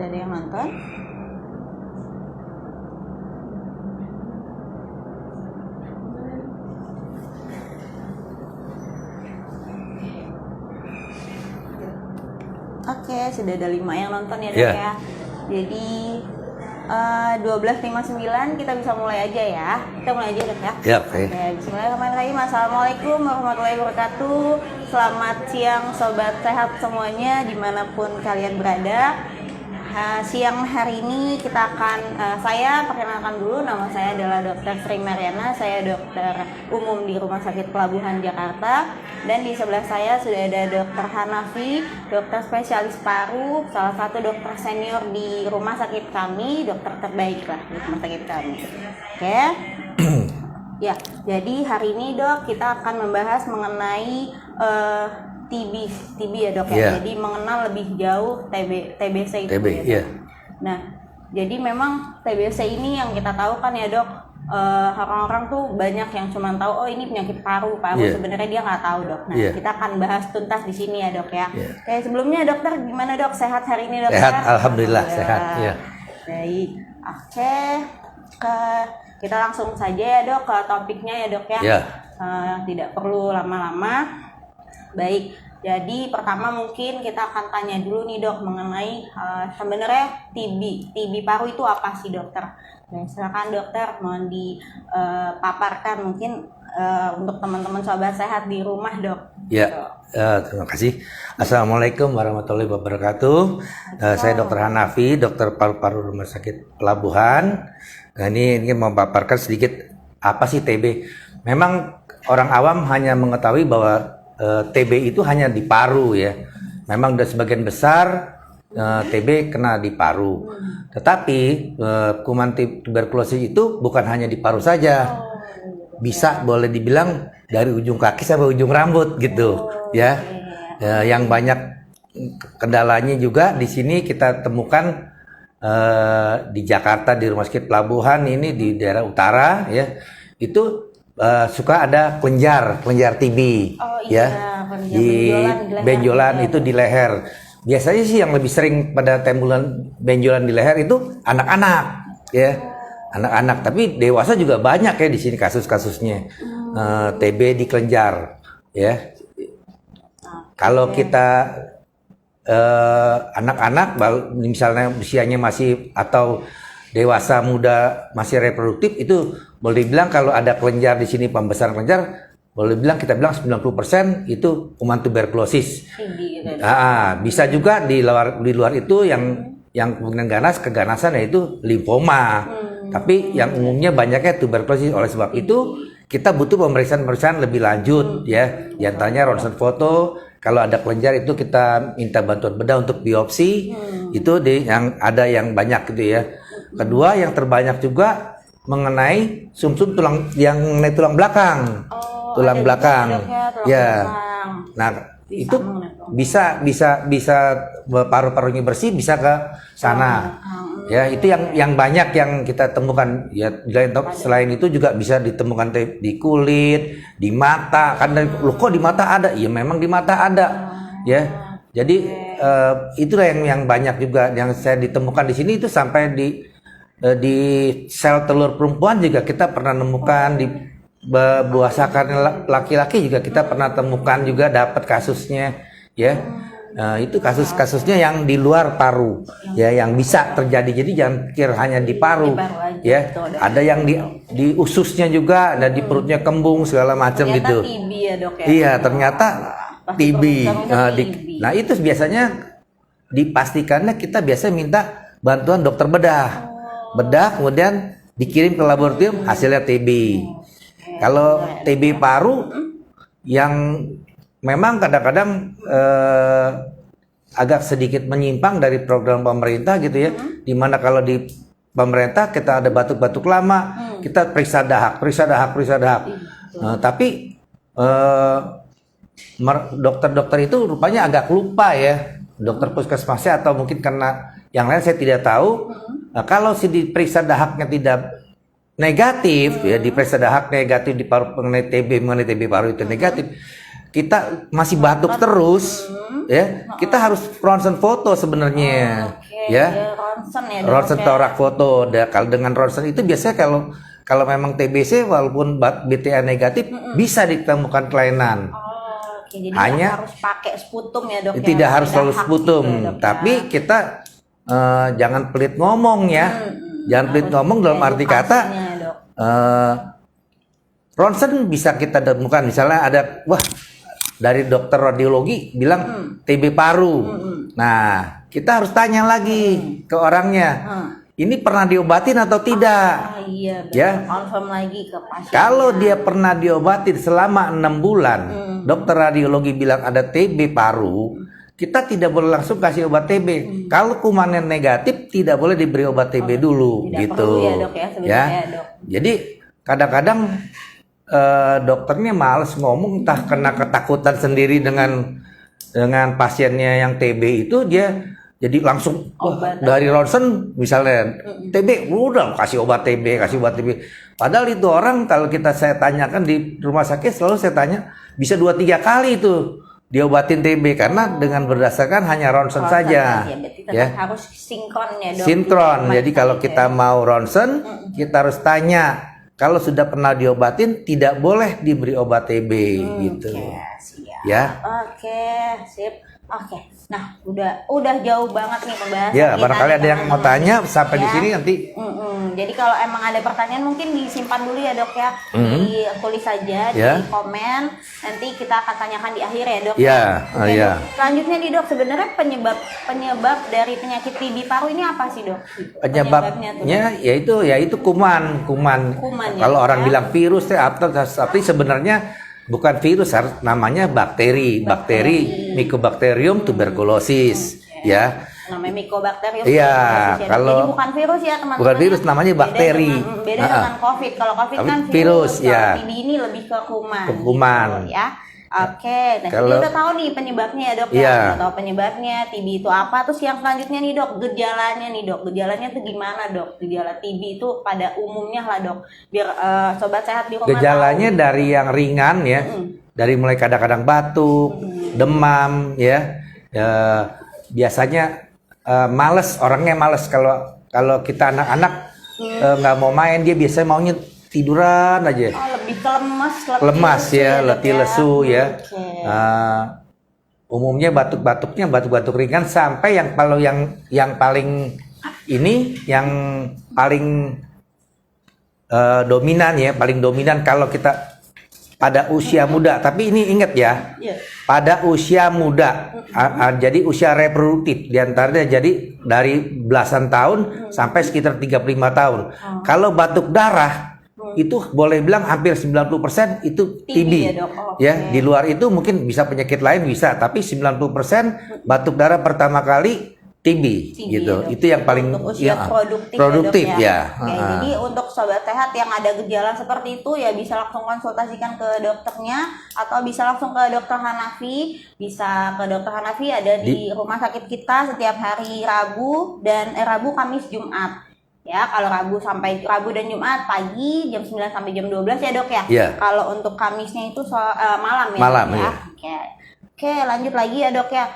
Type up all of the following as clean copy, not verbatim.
sudah ada yang nonton. Oke, sudah ada 5 yang nonton ya, Dok ya. Jadi 12.59 kita bisa mulai aja ya. Kita mulai aja, Dok ya. Oke. Bismillahirrahmanirrahim. Assalamualaikum warahmatullahi wabarakatuh. Selamat siang sobat sehat semuanya dimanapun kalian berada. Siang hari ini kita akan saya perkenalkan dulu, nama saya adalah Dr. Sri Mariana. Saya dokter umum di Rumah Sakit Pelabuhan Jakarta, dan di sebelah saya sudah ada Dr. Hanafi, dokter spesialis paru, salah satu dokter senior di rumah sakit kami, dokter terbaik lah di rumah sakit kami. Oke. Ya, jadi hari ini Dok kita akan membahas mengenai TB ya Dok ya. Jadi mengenal lebih jauh TBC itu ya. Nah, jadi memang TBC ini yang kita tahu kan ya Dok, orang-orang tuh banyak yang cuma tahu oh ini penyakit paru sebenarnya dia nggak tahu Dok. Nah, kita akan bahas tuntas di sini ya Dok ya. Oke, sebelumnya dokter gimana Dok, sehat hari ini Dok? Sehat, alhamdulillah sehat. Baik, oke. Kita langsung saja ya Dok ke topiknya ya Dok ya. Tidak perlu lama-lama. Baik, jadi pertama mungkin kita akan tanya dulu nih Dok mengenai sebenarnya TB paru itu apa sih dokter? Dan silakan dokter mohon dipaparkan mungkin untuk teman-teman sobat sehat di rumah Dok. Terima kasih. Assalamualaikum warahmatullahi wabarakatuh. Saya Dr. Hanafi, dokter paru-paru Rumah Sakit Pelabuhan. Nah, ini ingin memaparkan sedikit apa sih TB. Memang orang awam hanya mengetahui bahwa TB itu hanya di paru ya. Memang sudah sebagian besar TB kena di paru. Tetapi kuman tuberkulosis itu bukan hanya di paru saja. Bisa boleh dibilang dari ujung kaki sampai ujung rambut gitu ya. Yang banyak kendalanya juga di sini kita temukan di Jakarta di Rumah Sakit Pelabuhan ini di daerah utara ya. Itu suka ada kelenjar TB di benjolan itu di leher. Biasanya sih yang lebih sering pada tembulan benjolan di leher itu anak-anak ya, anak-anak. Tapi dewasa juga banyak ya di sini kasus-kasusnya TB di kelenjar ya. Kalau kita anak-anak misalnya usianya masih atau dewasa muda masih reproduktif itu boleh dibilang kalau ada kelenjar di sini pembesaran kelenjar boleh bilang kita bilang 90% itu kuman tuberkulosis. Bisa juga di luar itu yang kemungkinan keganasan yaitu limfoma. Tapi yang umumnya banyaknya tuberkulosis. Oleh sebab itu kita butuh pemeriksaan lebih lanjut ya. Di antaranya ronsen foto. Kalau ada kelenjar itu kita minta bantuan bedah untuk biopsi. Itu yang ada yang banyak gitu ya. Kedua yang terbanyak juga mengenai sumsum tulang belakang. Tulang belakang. Nah, itu bisa paru-parunya bersih bisa ke sana. Ya, itu yang banyak yang kita temukan ya. Selain itu juga bisa ditemukan di kulit, di mata. Kan kok di mata ada? Iya, memang di mata ada. Ya. Jadi itulah yang banyak juga yang saya ditemukan di sini itu sampai di sel telur perempuan juga kita pernah nemukan, di buah sakar laki-laki juga kita pernah temukan juga dapat kasusnya ya. Itu kasusnya yang di luar paru ya, yang bisa terjadi. Jadi jangan pikir hanya di paru ya. Ada yang di ususnya juga, ada di perutnya kembung segala macam gitu. TB ya Dok ya. Iya, ternyata TB. Nah, itu biasanya dipastikannya kita biasa minta bantuan dokter bedah kemudian dikirim ke laboratorium hasilnya TB. Kalau TB paru yang memang kadang-kadang agak sedikit menyimpang dari program pemerintah gitu ya. Dimana kalau di pemerintah kita ada batuk-batuk lama, kita periksa dahak. Tapi dokter-dokter itu rupanya agak lupa ya. Dokter puskesmasnya atau mungkin karena yang lain saya tidak tahu. Nah, kalau si diperiksa dahaknya tidak negatif ya, diperiksa dahak negatif di paru mengenai TB paru itu negatif, kita masih batuk terus ya, kita harus ronsen foto sebenarnya Ya, ronsen ya dok. Ronsen torak foto. Kalau dengan ronsen itu biasanya kalau memang TBC walaupun BTA negatif bisa ditemukan kelainan. Oke, jadi Hanya harus pakai sputum ya dok. tidak harus selalu sputum, gitu, dok, tapi ya. kita jangan pelit ngomong ya. Jangan pelit ngomong dalam arti kata Dok. ronsen bisa kita temukan misalnya ada dari dokter radiologi bilang TB paru. Nah, kita harus tanya lagi ke orangnya. Ini pernah diobatin atau tidak? Iya, Ya. confirm lagi ke pasien. Kalau dia pernah diobatin selama 6 bulan, dokter radiologi bilang ada TB paru, kita tidak boleh langsung kasih obat TB. Kalau kumannya negatif, tidak boleh diberi obat TB dulu, tidak gitu. perlu ya, dok, ya, sebenarnya, dok. Jadi kadang-kadang dokternya males ngomong, entah kena ketakutan sendiri dengan pasiennya yang TB itu dia. Jadi langsung dari ronsen misalnya TB udah kasih obat TB. Padahal itu orang kalau saya tanyakan di rumah sakit selalu saya tanya bisa 2-3 kali itu diobatin TB karena dengan berdasarkan hanya ronsen saja. Ya. Harus sinkron ya dok. Sinkron. Jadi kalau kita mau ronsen kita harus tanya. Kalau sudah pernah diobatin tidak boleh diberi obat TB gitu. Oke, siap. Ya. Oke, sip. Oke, nah udah jauh banget nih pembahasan. Ya, kita barangkali nih, ada yang mau teman-teman. tanya sampai di Ya. sini nanti. Jadi kalau emang ada pertanyaan mungkin disimpan dulu ya dok ya, ditulis saja Ya. di komen. Nanti kita akan tanyakan di akhir ya dok. Ya, Oke, ya. Dok. Selanjutnya nih dok, sebenarnya penyebab dari penyakit TB paru ini apa sih dok? Penyebabnya yaitu kuman. ya, Kalau orang ya. bilang virus tapi sebenarnya bukan virus, namanya bakteri Mycobacterium tuberculosis, ya. Namanya Mycobacterium. Iya, tuberculosis. kalau Jadi bukan virus ya teman-teman. bukan virus, namanya bakteri. Beda dengan COVID. Kalau COVID kan virus, ya. Kalau TB ini lebih ke kuman. Kuman. Gitu, ya. Oke, nah Kalau- jadi udah tahu nih penyebabnya ya dok. Iya. Ya. Udah tahu penyebabnya TB itu apa. Terus yang selanjutnya nih dok, gejalanya nih dok. Gejalanya tuh gimana dok? Gejala TB itu pada umumnya lah dok. Biar sobat sehat di rumah Gejalanya tahu. dari yang ringan ya, dari mulai kadang-kadang batuk, demam ya. Biasanya orangnya males kalau kita anak-anak nggak mau main, dia biasanya maunya tiduran aja. Lebih ke Lemas ya, dok, letih lesu ya. Oke. Umumnya batuk-batuk ringan sampai yang paling dominan ya, paling dominan kalau kita pada usia muda. Tapi ini ingat ya, Iya. pada usia muda, jadi usia reproduktif diantaranya jadi dari belasan tahun sampai sekitar 35 tahun. Kalau batuk darah itu boleh bilang hampir 90% itu TB. Ya, dok. Ya, di luar itu mungkin bisa penyakit lain bisa, tapi 90% batuk darah pertama kali TB gitu. Ya, itu yang paling untuk usia produktif ya, dok, ya. Oke, jadi untuk sobat sehat yang ada gejala seperti itu ya bisa langsung konsultasikan ke dokternya atau bisa langsung ke dokter Hanafi. Bisa ke dokter Hanafi ada di rumah sakit kita setiap hari Rabu dan Rabu, Kamis, Jumat. Ya, kalau Rabu dan Jumat pagi jam 9 sampai jam 12 ya dok ya. Iya. Kalau untuk Kamisnya itu malam ya. Malam, dok, iya. Oke, lanjut lagi ya dok ya.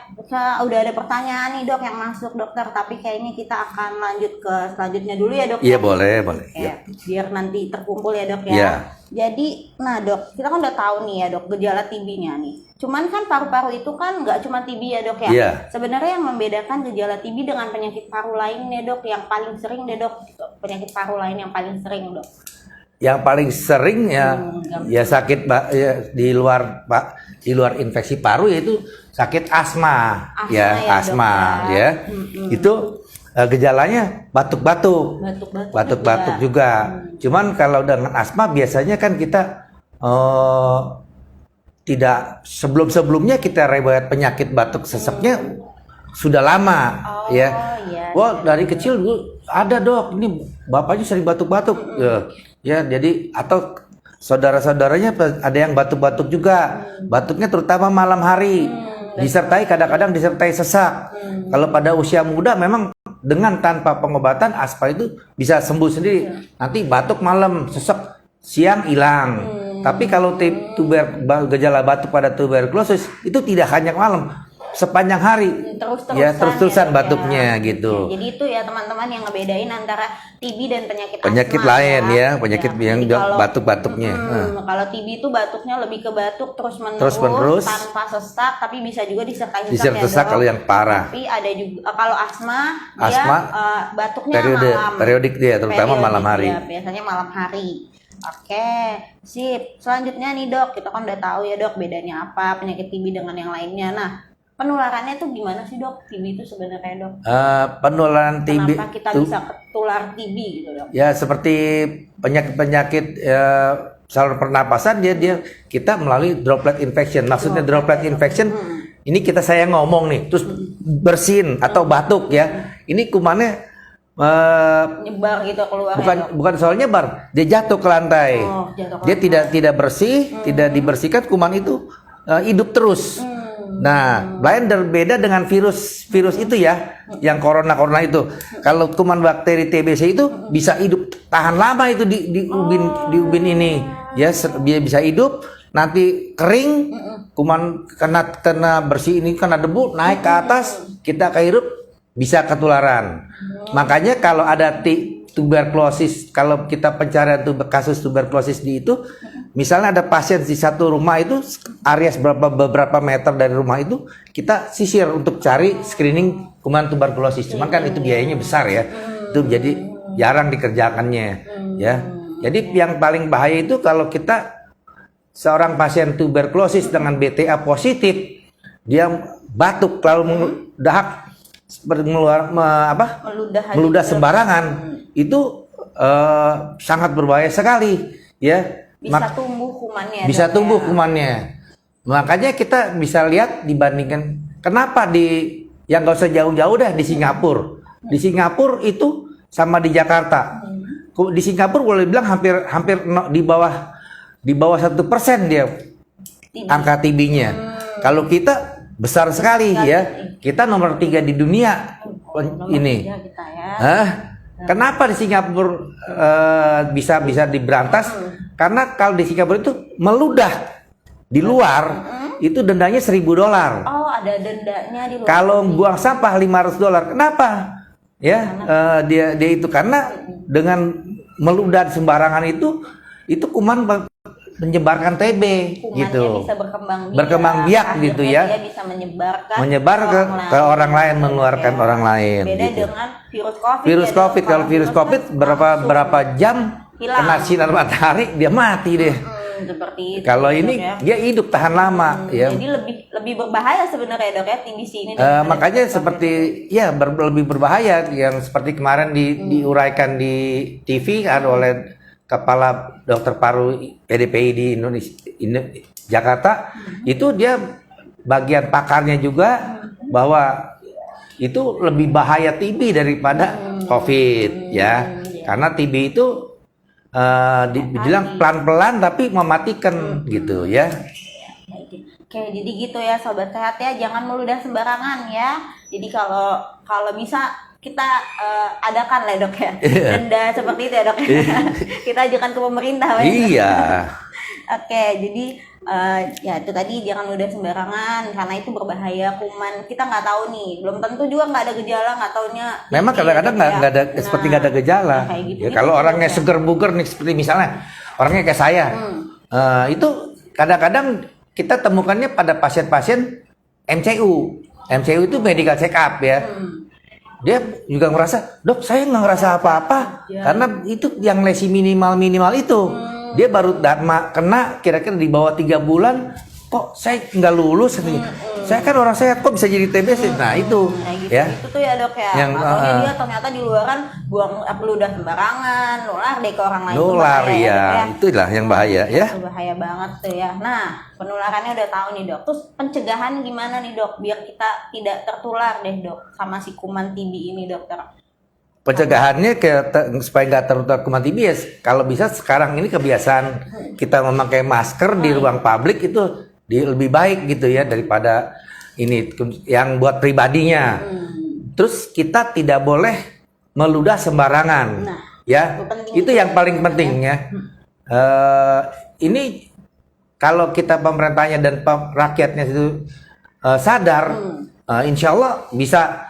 Udah ada pertanyaan nih dok yang masuk dokter, tapi kayaknya kita akan lanjut ke selanjutnya dulu ya dok. Iya, ya? boleh. Oke, biar nanti terkumpul ya dok ya. Iya. Jadi, nah dok, kita kan udah tahu nih ya dok gejala TB-nya nih. Cuman kan paru-paru itu kan nggak cuma TB ya dok ya. Iya. Sebenarnya yang membedakan gejala TB dengan penyakit paru lain ya dok, yang paling sering deh dok, penyakit paru lain yang paling sering dok. Yang paling sering ya sakit di luar infeksi paru yaitu sakit asma ya, asma dok, ya. Itu gejalanya batuk-batuk juga. Cuman kalau dengan asma biasanya kan kita tidak sebelumnya kita riwayat penyakit batuk seseknya sudah lama ya. Iya. Wah, dari kecil dulu ada dok, ini bapaknya sering batuk-batuk. Ya, jadi atau saudara-saudaranya ada yang batuk-batuk juga. Batuknya terutama malam hari. Kadang-kadang disertai sesak. Kalau pada usia muda memang dengan tanpa pengobatan asma itu bisa sembuh sendiri. Nanti batuk malam, sesak siang hilang. Tapi kalau gejala batuk pada tuberkulosis itu tidak hanya malam, sepanjang hari. Terus-terusan Ya, terus-terusan Dok, batuknya ya. gitu. Ya, jadi itu ya teman-teman yang ngebedain antara TB dan Penyakit asma lain ya, penyakit yang Jadi kalau batuk-batuknya. kalau TB itu batuknya lebih ke batuk Terus-menerus tanpa sesak, tapi bisa juga disertai sesak disertai ya, Dok. kalau yang parah. Tapi ada juga kalau asma dia Asma, batuknya periodik dia, terutama malam hari. Ya, biasanya malam hari. Oke, sip. Selanjutnya nih Dok, kita kan udah tahu ya Dok bedanya apa penyakit TB dengan yang lainnya. Nah, penularannya tuh gimana sih Dok? TB itu sebenarnya Dok? Penularan TB Kenapa kita bisa ketular TB gitu Dok? ya seperti penyakit-penyakit saluran pernapasan dia kita melalui droplet infection. Maksudnya droplet infection ini saya ngomong nih, terus bersin atau batuk ya. Ini kumannya Nyebar gitu keluar. bukan soal nyebar, dia jatuh ke lantai. Jatuh ke Dia tidak bersih, tidak dibersihkan, kuman itu hidup terus. Nah, lain berbeda dengan virus itu ya, yang corona itu. Kalau kuman bakteri TBC itu bisa hidup tahan lama itu di ubin ini, ya dia bisa hidup. Nanti kering, kuman kena bersih ini kena debu naik ke atas, kita kehirup bisa ketularan. Makanya kalau ada tuberkulosis, kalau kita pencarian kasus tuberkulosis di itu, misalnya ada pasien di satu rumah itu, area beberapa meter dari rumah itu, kita sisir untuk cari screening kuman tuberkulosis. Cuman kan itu biayanya besar ya, itu jadi jarang dikerjakannya ya. Jadi yang paling bahaya itu kalau kita seorang pasien tuberkulosis dengan BTA positif, dia batuk lalu dahak meludah sembarangan, itu sangat berbahaya sekali ya. Tumbuh kumannya. Bisa tumbuh kumannya. Makanya kita bisa lihat dibandingkan kenapa yang gak usah jauh-jauh dah di Singapura. Di Singapura itu sama di Jakarta. Di Singapura boleh bilang hampir di bawah 1% dia angka TB-nya. Kalau kita besar sekali ya. Kita nomor 3 di dunia ini. Kenapa di Singapura bisa diberantas? Karena kalau di Singapura itu meludah di luar itu dendanya $1.000. Oh, ada dendanya di luar. Kalau buang sampah $500. Kenapa? Ya, dia itu karena dengan meludah sembarangan itu kuman menyebarkan TB gitu. Bisa berkembang biak gitu ya. Dia bisa menyebar ke orang lain, menularkan orang lain. Beda gitu. dengan virus COVID. Kalau virus COVID berapa jam kena sinar matahari dia mati deh. Seperti itu. Kalau ini dia hidup tahan lama ya. Jadi lebih berbahaya sebenarnya Dok ya TBC ini. Makanya seperti ya lebih berbahaya yang seperti kemarin diuraikan di TV kan oleh Kepala Dokter Paru PDPI di Indonesia Jakarta, itu dia bagian pakarnya juga bahwa itu lebih bahaya TB daripada COVID ya. Karena TB itu dibilang pelan-pelan tapi mematikan gitu ya. Oke, jadi gitu ya sobat sehat ya, jangan meludah sembarangan ya. Jadi kalau bisa kita adakan lah Dok ya, denda seperti itu ya Dok. Kita ajukan ke pemerintah. Iya. Oke, jadi ya itu tadi jangan mudah sembarangan karena itu berbahaya kuman. Kita nggak tahu nih, belum tentu juga nggak ada gejala, nggak taunya. Memang kadang-kadang nggak ada seperti nggak ada gejala. Gitu, ya, kalau orangnya seger buger nih seperti misalnya orangnya kayak saya, itu kadang-kadang kita temukannya pada pasien-pasien MCU. MCU itu medical check up ya. Dia juga ngerasa, dok saya nggak ngerasa apa-apa karena itu yang lesi minimal itu. Dia baru kena kira-kira di bawah 3 bulan, kok saya nggak lulus katanya. Saya kan orang sehat kok bisa jadi TBC. Nah itu gitu, ya. Itu tuh ya Dok ya. Makanya dia ternyata di luaran buang peludah sembarangan, nular deh ke orang lain. Nular ya. Itulah yang bahaya ya. Itu bahaya banget tuh ya. Nah, penularannya udah tahu nih Dok. Terus pencegahan gimana nih Dok biar kita tidak tertular deh Dok sama si kuman TB ini Dokter? Pencegahannya supaya nggak tertular kuman TB ya, kalau bisa sekarang ini kebiasaan kita memakai masker di ruang publik itu lebih baik gitu ya daripada ini yang buat pribadinya. Terus kita tidak boleh meludah sembarangan, ya itu yang paling penting ya. Ini kalau kita pemerintahnya dan rakyatnya itu sadar, insya Allah bisa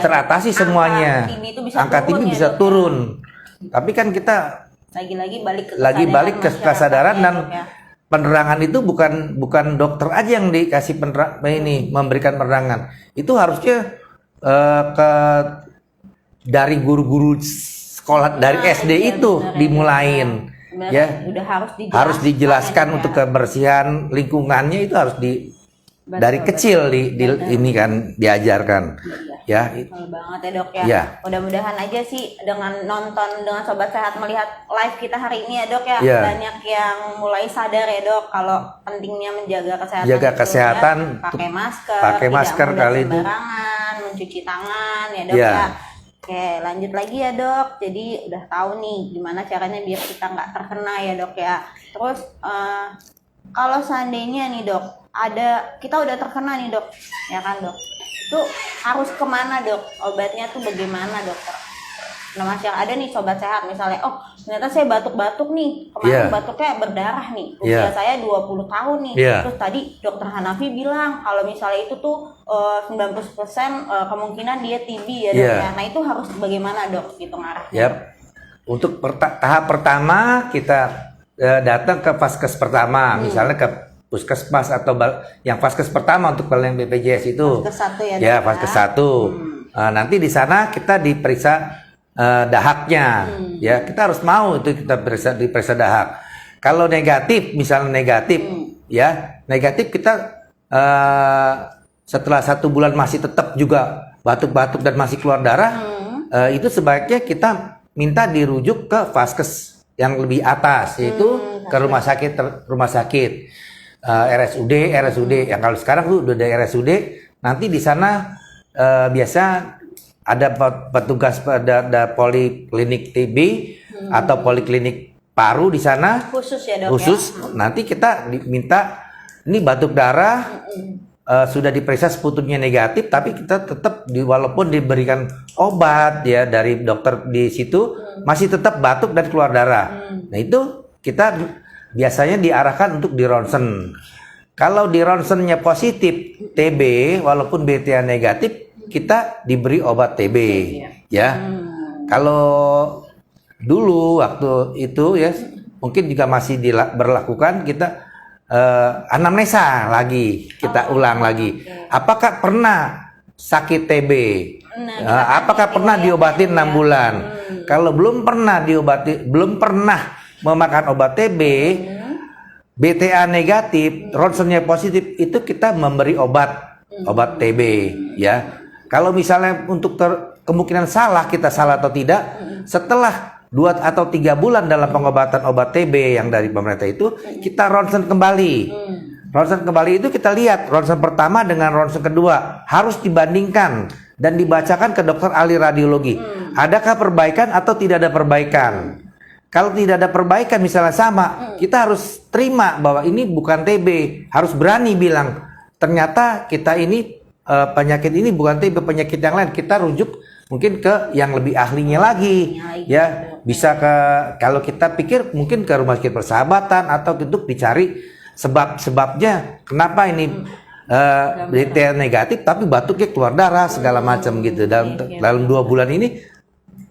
teratasi semuanya. Angka TB bisa turun. Tapi kan kita lagi-lagi ke kesadaran dan penerangan itu bukan dokter aja yang dikasih memberikan penerangan. Itu harusnya dari guru-guru sekolah dari SD itu dimulain. Ya, harus dijelaskan untuk kebersihan lingkungannya itu harus dari kecil ini kan diajarkan. Ya, betul banget ya dok ya. Mudah-mudahan aja sih dengan Sobat Sehat melihat live kita hari ini ya dok ya, banyak yang mulai sadar ya dok kalau pentingnya menjaga kesehatan. Jaga kesehatan, pakai masker kali itu. Sembarangan, mencuci tangan ya dok ya. Oke, lanjut lagi ya dok. Jadi udah tahu nih gimana caranya biar kita nggak terkena ya dok ya. Terus kalau seandainya nih dok, kita udah terkena nih dok, ya kan dok? Itu harus kemana dok? Obatnya tuh bagaimana dokter? Nah masih ada nih Sobat Sehat misalnya, oh ternyata saya batuk-batuk nih, kemarin batuknya berdarah nih, usia saya 20 tahun nih. Terus tadi dokter Hanafi bilang kalau misalnya itu tuh 90% kemungkinan dia TB ya dok ya. Nah itu harus bagaimana dok gitu ngarahnya? Untuk tahap pertama kita datang ke vaskes pertama, misalnya ke puskesmas atau yang vaskes pertama untuk yang BPJS itu. Vaskes 1 ya vaskes 1. Nanti di sana kita diperiksa dahaknya. Ya, kita harus mau itu kita diperiksa dahak. Kalau negatif, misalnya negatif kita setelah 1 bulan masih tetap juga batuk-batuk dan masih keluar darah, itu sebaiknya kita minta dirujuk ke vaskes yang lebih atas, yaitu ke rumah sakit. RSUD yang kalau sekarang tuh udah ada RSUD, nanti di sana biasa ada petugas ada poliklinik TB atau poliklinik paru di sana khusus ya dok. Nanti kita diminta ini batuk darah sudah diperiksa sputumnya negatif, tapi kita tetap walaupun diberikan obat ya dari dokter di situ masih tetap batuk dan keluar darah. Nah itu kita biasanya diarahkan untuk di ronsen. Kalau di ronsennya positif TB walaupun BTA negatif, kita diberi obat TB ya. Kalau dulu waktu itu ya mungkin juga masih berlakukan, kita anamnesa lagi, kita ulang lagi. Apakah pernah sakit TB? Apakah pernah diobatin 6 bulan? Kalau belum pernah memakan obat TB, BTA negatif, ronsennya positif, itu kita memberi obat TB ya. Kalau misalnya untuk kemungkinan kita salah atau tidak, setelah 2 atau 3 bulan dalam pengobatan obat TB yang dari pemerintah itu, kita ronsen kembali. Ronsen kembali itu kita lihat ronsen pertama dengan ronsen kedua harus dibandingkan dan dibacakan ke dokter ahli radiologi. Adakah perbaikan atau tidak ada perbaikan? Kalau tidak ada perbaikan misalnya sama, kita harus terima bahwa ini bukan TB. Harus berani bilang, ternyata kita ini penyakit ini bukan TB, penyakit yang lain. Kita rujuk mungkin ke yang lebih ahlinya lagi. Ya, bisa kalau kita pikir mungkin ke rumah sakit Persahabatan atau untuk dicari sebabnya kenapa ini BTA negatif tapi batuknya keluar darah segala macam gitu. Dalam 2 bulan ini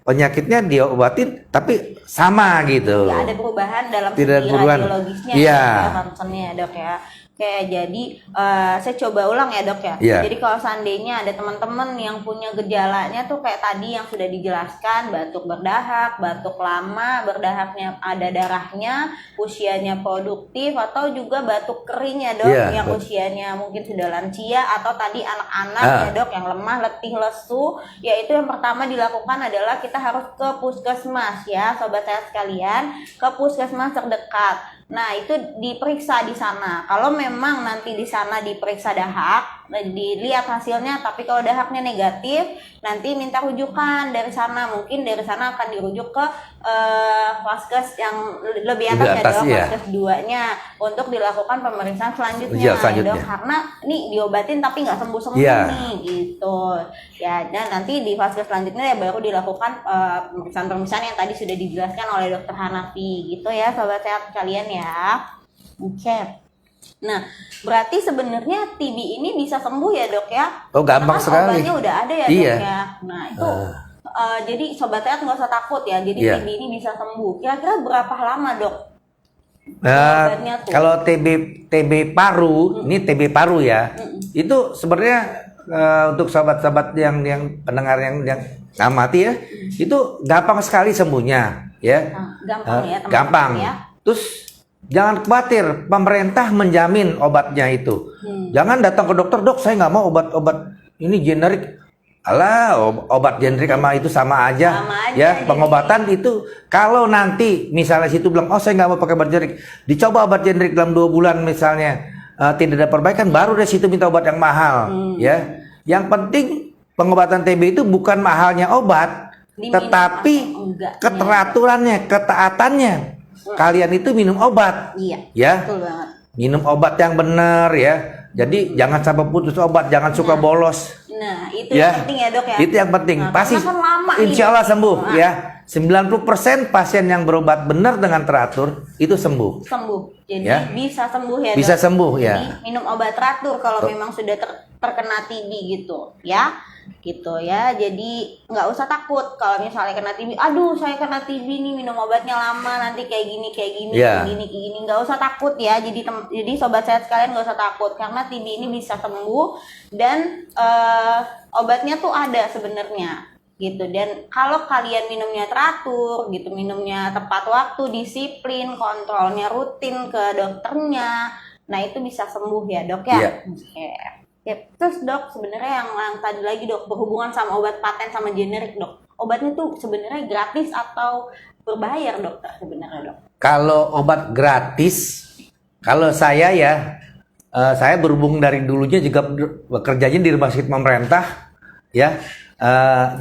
penyakitnya diobatin tapi sama gitu. Tidak ada perubahan dalam radiologisnya ronsennya dok ya. Oke, jadi saya coba ulang ya dok ya. Jadi kalau seandainya ada teman-teman yang punya gejalanya tuh kayak tadi yang sudah dijelaskan, batuk berdahak, batuk lama, berdahaknya ada darahnya, usianya produktif, atau juga batuk kering ya dok, yang usianya mungkin sudah lansia, atau tadi anak-anak ya dok yang lemah, letih, lesu. Ya itu yang pertama dilakukan adalah kita harus ke puskesmas ya sobat saya sekalian, ke puskesmas terdekat. Nah itu diperiksa di sana. Kalau memang nanti di sana diperiksa dahak, dilihat hasilnya, tapi kalau dahaknya negatif, nanti minta rujukan dari sana. Mungkin dari sana akan dirujuk ke vaskes yang lebih atas ya dok, vaskes 2-nya untuk dilakukan pemeriksaan selanjutnya. Dok, karena nih diobatin tapi nggak sembuh-sembuh nih gitu. Ya, dan nanti di vaskes selanjutnya ya baru dilakukan pemeriksaan-pemeriksaan yang tadi sudah dijelaskan oleh dokter Hanafi gitu ya sobat sehat sekalian ya. Oke. Nah, berarti sebenarnya TB ini bisa sembuh ya dok ya? Oh, gampang Karena kan sekali. obatnya udah ada ya Iya. dok ya. Nah itu jadi sobat sehat nggak usah takut ya. Jadi Iya. TB ini bisa sembuh. Kira-kira berapa lama dok? Nah, Obatnya tuh. kalau TB paru, ini TB paru ya, itu sebenarnya untuk sahabat-sahabat yang pendengar yang amati ya, itu gampang sekali sembuhnya ya. Nah, gampang ya teman-teman Gampang. ya. Terus jangan khawatir, pemerintah menjamin obatnya itu. Jangan datang ke dokter, dok saya nggak mau obat-obat ini generik. Alah, obat generik sama itu sama aja. Sama aja, Ya, jadi- pengobatan itu kalau nanti misalnya situ bilang, oh saya nggak mau pakai obat generik, dicoba obat generik dalam 2 bulan misalnya tidak ada perbaikan, baru dari situ minta obat yang mahal. Ya, yang penting pengobatan TB itu bukan mahalnya obat, Diminum tetapi atau enggaknya. keteraturannya, ketaatannya. Kalian itu minum obat, Iya. ya, Betul banget. minum obat yang benar ya. Jadi jangan sampai putus obat, jangan suka bolos. Nah itu Ya, yang penting ya dok ya. itu yang penting. Nah, Pasti karena kan lama nih, insya Dok. Allah sembuh Nah, ya. 90% pasien yang berobat benar dengan teratur itu sembuh. sembuh. Jadi Ya. bisa sembuh ya Bisa dok? sembuh, ya. Jadi minum obat teratur kalau memang sudah terkena TB gitu ya. Gitu ya. Jadi nggak usah takut kalau misalnya kena TB. Aduh saya kena TB nih minum obatnya lama nanti kayak gini Ya. kayak gini. Nggak usah takut ya. Jadi sobat sehat sekalian nggak usah takut karena TB ini bisa sembuh dan obatnya tuh ada sebenarnya gitu. Dan kalau kalian minumnya teratur gitu, minumnya tepat waktu, disiplin, kontrolnya rutin ke dokternya, nah itu bisa sembuh ya dok ya. Iya. Oke. Ya, terus dok sebenarnya yang tadi lagi dok berhubungan sama obat paten sama generik dok, obatnya tuh sebenarnya gratis atau berbayar dokter sebenarnya dok? Kalau obat gratis, kalau saya ya, saya berhubung dari dulunya juga bekerjanya di rumah sakit pemerintah, ya.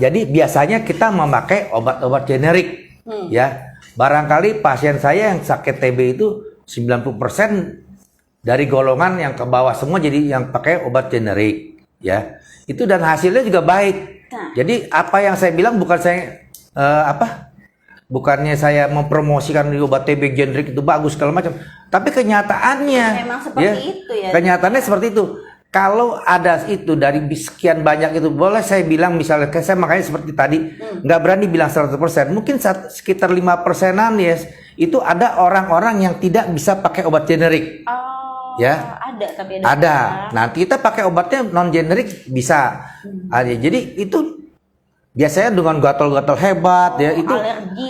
Jadi biasanya kita memakai obat-obat generik, ya. Barangkali pasien saya yang sakit TB itu 90% dari golongan yang ke bawah semua jadi yang pakai obat generik, ya. Itu dan hasilnya juga baik. Nah. Jadi apa yang saya bilang bukan saya bukannya saya mempromosikan obat TB generik itu bagus segala macam, tapi kenyataannya Memang seperti itu ya. Kenyataannya seperti itu. Kalau ada itu dari sekian banyak itu, boleh saya bilang misalnya, saya makanya seperti tadi nggak berani bilang 100%, mungkin sekitar 5%-an ya, itu ada orang-orang yang tidak bisa pakai obat generik. Oh, Ya. ada tapi Ada. Nanti kita pakai obatnya non generik bisa. Ada. Jadi itu biasanya dengan gatal-gatal hebat ya, itu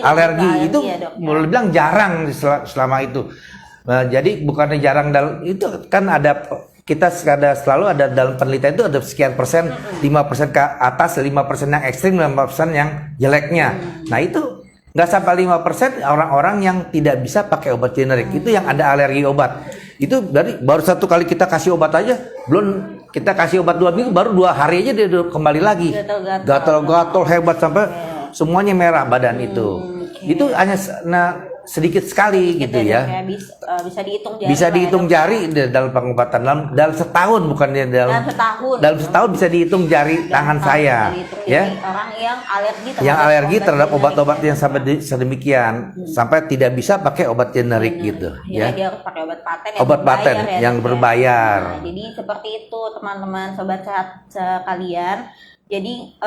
alergi itu ya, Dok, ya? boleh bilang jarang selama itu. Nah, jadi bukannya jarang itu kan kita selalu ada dalam penelitian itu ada sekian persen, 5% ke atas, 5% yang ekstrim, 5% yang jeleknya. Nah itu nggak sampai 5% orang-orang yang tidak bisa pakai obat generik, itu yang ada alergi obat. Itu dari baru 1 kali kita kasih obat aja, belum kita kasih obat 2 minggu, baru 2 hari aja dia udah kembali lagi. Gatal-gatal hebat sampai semuanya merah badan itu. Itu hanya sedikit sekali gitu ya. Bisa dihitung jari. Bisa lah ya, dihitung Dok. jari dalam pengobatan dalam setahun, bukannya dalam setahun bisa dihitung jari tangan saya, Bisa dihitung ya. jari orang Yang alergi terhadap generik. obat-obat yang sampai sedemikian sampai tidak bisa pakai obat generik gitu, Ya, ya. dia harus pakai obat paten Obat paten berbayar ya, yang Dok, ya. berbayar. Nah, jadi seperti itu teman-teman sobat sehat sekalian. Jadi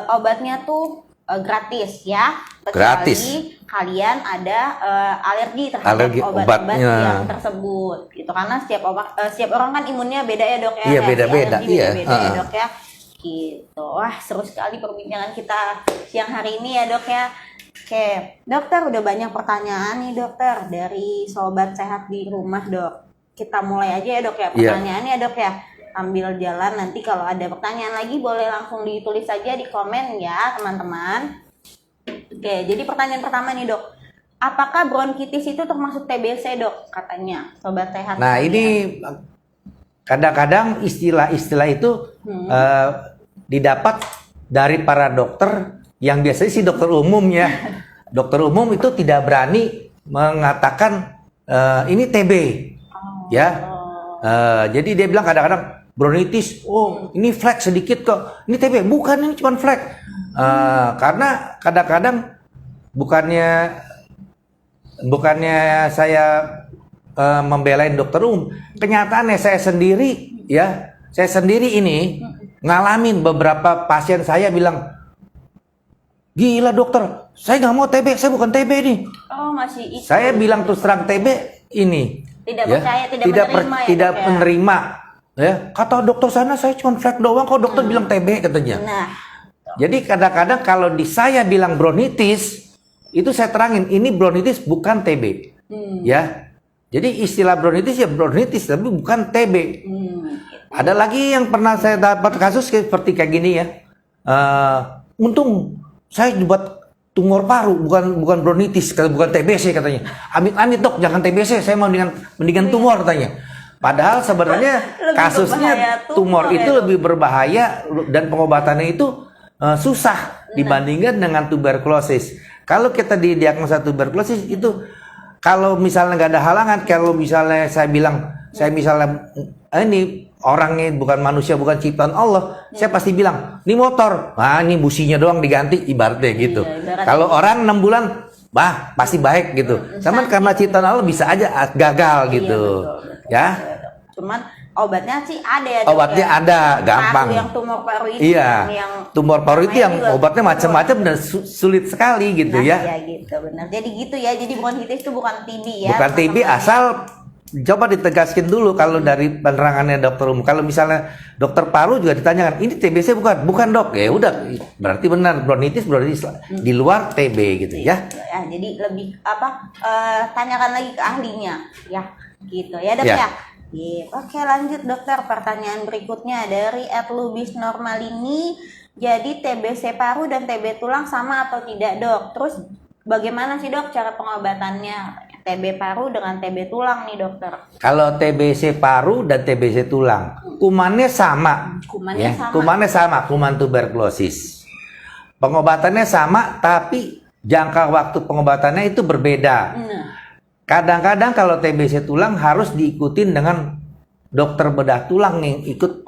obatnya tuh gratis ya. Kecuali Gratis. kalian ada alergi terhadap Alergi obat-obat obatnya. yang tersebut gitu, karena setiap orang kan imunnya beda ya dok ya. Iya, Reaksi beda-beda, alergi iya. beda-beda ya dok ya gitu. Wah seru sekali perbincangan kita siang hari ini ya dok ya. Oke dokter, udah banyak pertanyaan nih dokter dari sobat sehat di rumah dok. Kita mulai aja ya dok ya pertanyaannya dok ya, ambil jalan, nanti kalau ada pertanyaan lagi boleh langsung ditulis saja di komen ya teman-teman. Oke, jadi pertanyaan pertama nih dok, apakah bronkitis itu termasuk TBC dok? Katanya sobat sehat. Nah, ini kadang-kadang istilah-istilah itu didapat dari para dokter yang biasanya sih dokter umum ya. Dokter umum itu tidak berani mengatakan ini TB, ya. Jadi dia bilang kadang-kadang bronkitis, oh ini flek sedikit kok, ini TB, bukan, ini cuma flek. Karena kadang-kadang bukannya saya membelain dokter umum. Kenyataannya saya sendiri ini ngalamin beberapa pasien saya bilang, gila dokter, saya nggak mau TB, saya bukan TB nih. Oh, masih itu. Saya bilang terus terang TB ini. Tidak percaya, tidak menerima. Ya, kata dokter sana saya cuma flek doang, kok dokter bilang TB katanya. Nah, jadi kadang-kadang kalau saya bilang bronkitis, itu saya terangin ini bronkitis bukan TB. Ya. Jadi istilah bronkitis ya bronkitis tapi bukan TB. Ada lagi yang pernah saya dapat kasus seperti kayak gini ya. Untung saya buat tumor paru bukan bronkitis, bukan TBC katanya. Amit-amit dok, jangan TBC, saya mau mendingan tumor katanya. Padahal sebenarnya kasusnya tumor itu lebih berbahaya dan pengobatannya itu susah dibandingkan dengan tuberkulosis. Kalau kita didiagnosa tuberkulosis itu, kalau misalnya nggak ada halangan, kalau misalnya saya misalnya ini orangnya bukan manusia, bukan ciptaan Allah, saya pasti bilang, ini motor, ini businya doang diganti, ibaratnya gitu. Kalau orang 6 bulan, pasti baik gitu. Sama karena ciptaan Allah bisa aja gagal gitu. Betul. Ya. Cuman obatnya sih ada ya. Obatnya ada, gampang. Yang tumor paru itu. Iya. Tumor paru itu yang obatnya macam-macam dan sulit sekali gitu ya. Iya gitu, benar. Jadi gitu ya. Jadi bronkitis itu bukan TB ya. Bukan TB, asal coba ditegaskan dulu kalau dari penerangannya dokter umum. Kalau misalnya dokter paru juga ditanyakan, ini TBC bukan? Bukan dok. Ya udah, berarti benar bronkitis di luar TB gitu ya. Ya, jadi lebih tanyakan lagi ke ahlinya ya. Gitu ya dok ya. Gitu. Oke, lanjut dokter, pertanyaan berikutnya dari @lubisnormal ini. Jadi TBC paru dan TB tulang sama atau tidak dok? Terus bagaimana sih dok cara pengobatannya TB paru dengan TB tulang nih dokter? Kalau TBC paru dan TBC tulang, kumannya sama. Kumannya sama, kuman tuberkulosis. Pengobatannya sama, tapi jangka waktu pengobatannya itu berbeda. Kadang-kadang kalau TBC tulang harus diikutin dengan dokter bedah tulang yang ikut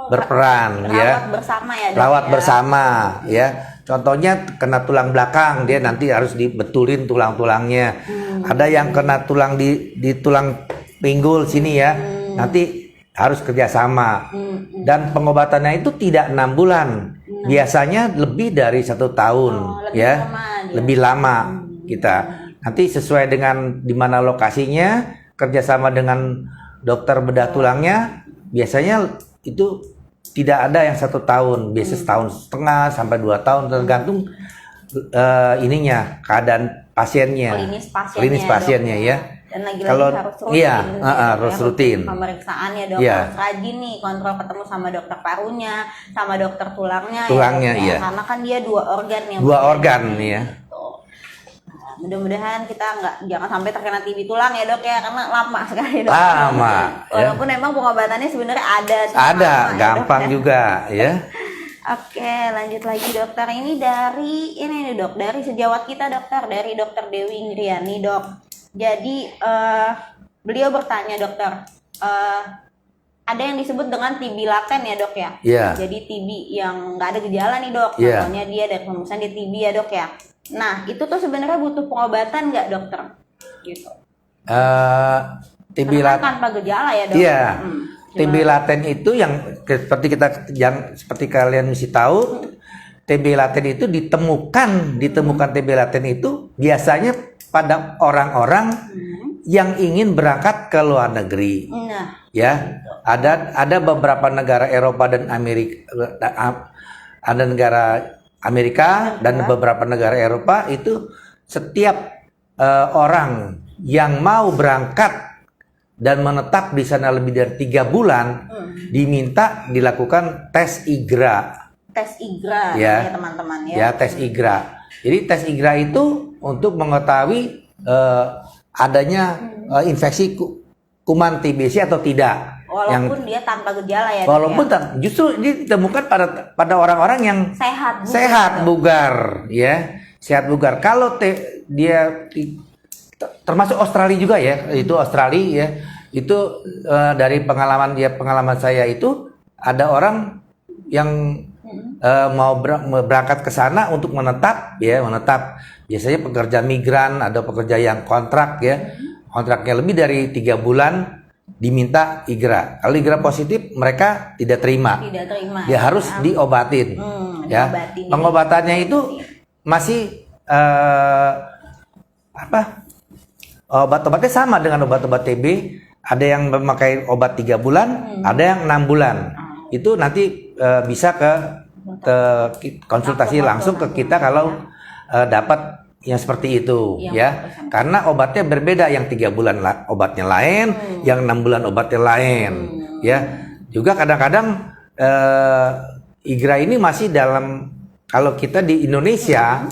berperan ya. Bersama ya. Rawat bersama ya. Contohnya kena tulang belakang, dia nanti harus dibetulin tulang-tulangnya. Ada yang kena tulang di tulang pinggul sini ya. Nanti harus kerjasama. Dan pengobatannya itu tidak 6 bulan. Biasanya lebih dari 1 tahun ya. Lebih lama kita. Nanti sesuai dengan di mana lokasinya, kerjasama dengan dokter bedah tulangnya, biasanya itu tidak ada yang 1 tahun, biasanya 1,5 tahun sampai 2 tahun tergantung keadaan pasiennya, klinis pasiennya ya. Dan lagi-lagi harus rutin, pemeriksaan ya dok, harus rajin nih kontrol ketemu sama dokter parunya, sama dokter tulangnya ya, karena kan dia 2 organ yang ya. Mudah-mudahan kita jangan sampai terkena TB tulang ya dok ya, karena lama sekali dok. Walaupun emang pengobatannya sebenarnya ada gampang juga ya. Oke, lanjut lagi dokter. Ini dari dok, dari sejawat kita dokter, dari dokter Dewi Indriani dok. Jadi beliau bertanya dokter, ada yang disebut dengan TB laten ya dok ya. Jadi TB yang nggak ada gejala nih dok, contohnya dia dari pemeriksaan di TB ya dok ya. Nah, itu tuh sebenarnya butuh pengobatan nggak dokter? Gitu. TB laten tanpa gejala ya dok. Iya. TB laten itu yang seperti kalian mesti tahu, TB laten itu ditemukan TB laten itu biasanya pada orang-orang yang ingin berangkat ke luar negeri. Ya, ada beberapa negara Eropa dan Amerika, ada negara Amerika dan beberapa negara Eropa itu setiap orang yang mau berangkat dan menetap di sana lebih dari 3 bulan diminta dilakukan tes IGRA. Tes IGRA ya teman-teman ya. Ya, tes IGRA. Jadi tes IGRA itu untuk mengetahui adanya infeksi kuman TBC atau tidak. Walaupun dia tanpa gejala ya. Walaupun justru dia ditemukan pada orang-orang yang sehat bugar ya, sehat bugar. Kalau dia termasuk Australia juga ya, itu Australia ya. Itu dari pengalaman saya itu ada orang yang mau berangkat ke sana untuk menetap. Biasanya pekerja migran, ada pekerja yang kontrak ya. kontraknya lebih dari 3 bulan diminta IGRA. Kalau IGRA positif mereka tidak terima. Tidak terima. Dia harus diobatin. Ya. Diobatin. Pengobatannya itu masih obat-obatnya sama dengan obat-obat TB. Ada yang memakai obat 3 bulan, ada yang 6 bulan. Itu nanti bisa ke konsultasi langsung ke kita kalau dapat yang seperti itu, ya. Karena obatnya berbeda, yang 3 bulan obatnya lain, yang 6 bulan obatnya lain, ya. Juga kadang-kadang IGRA ini masih dalam, kalau kita di Indonesia,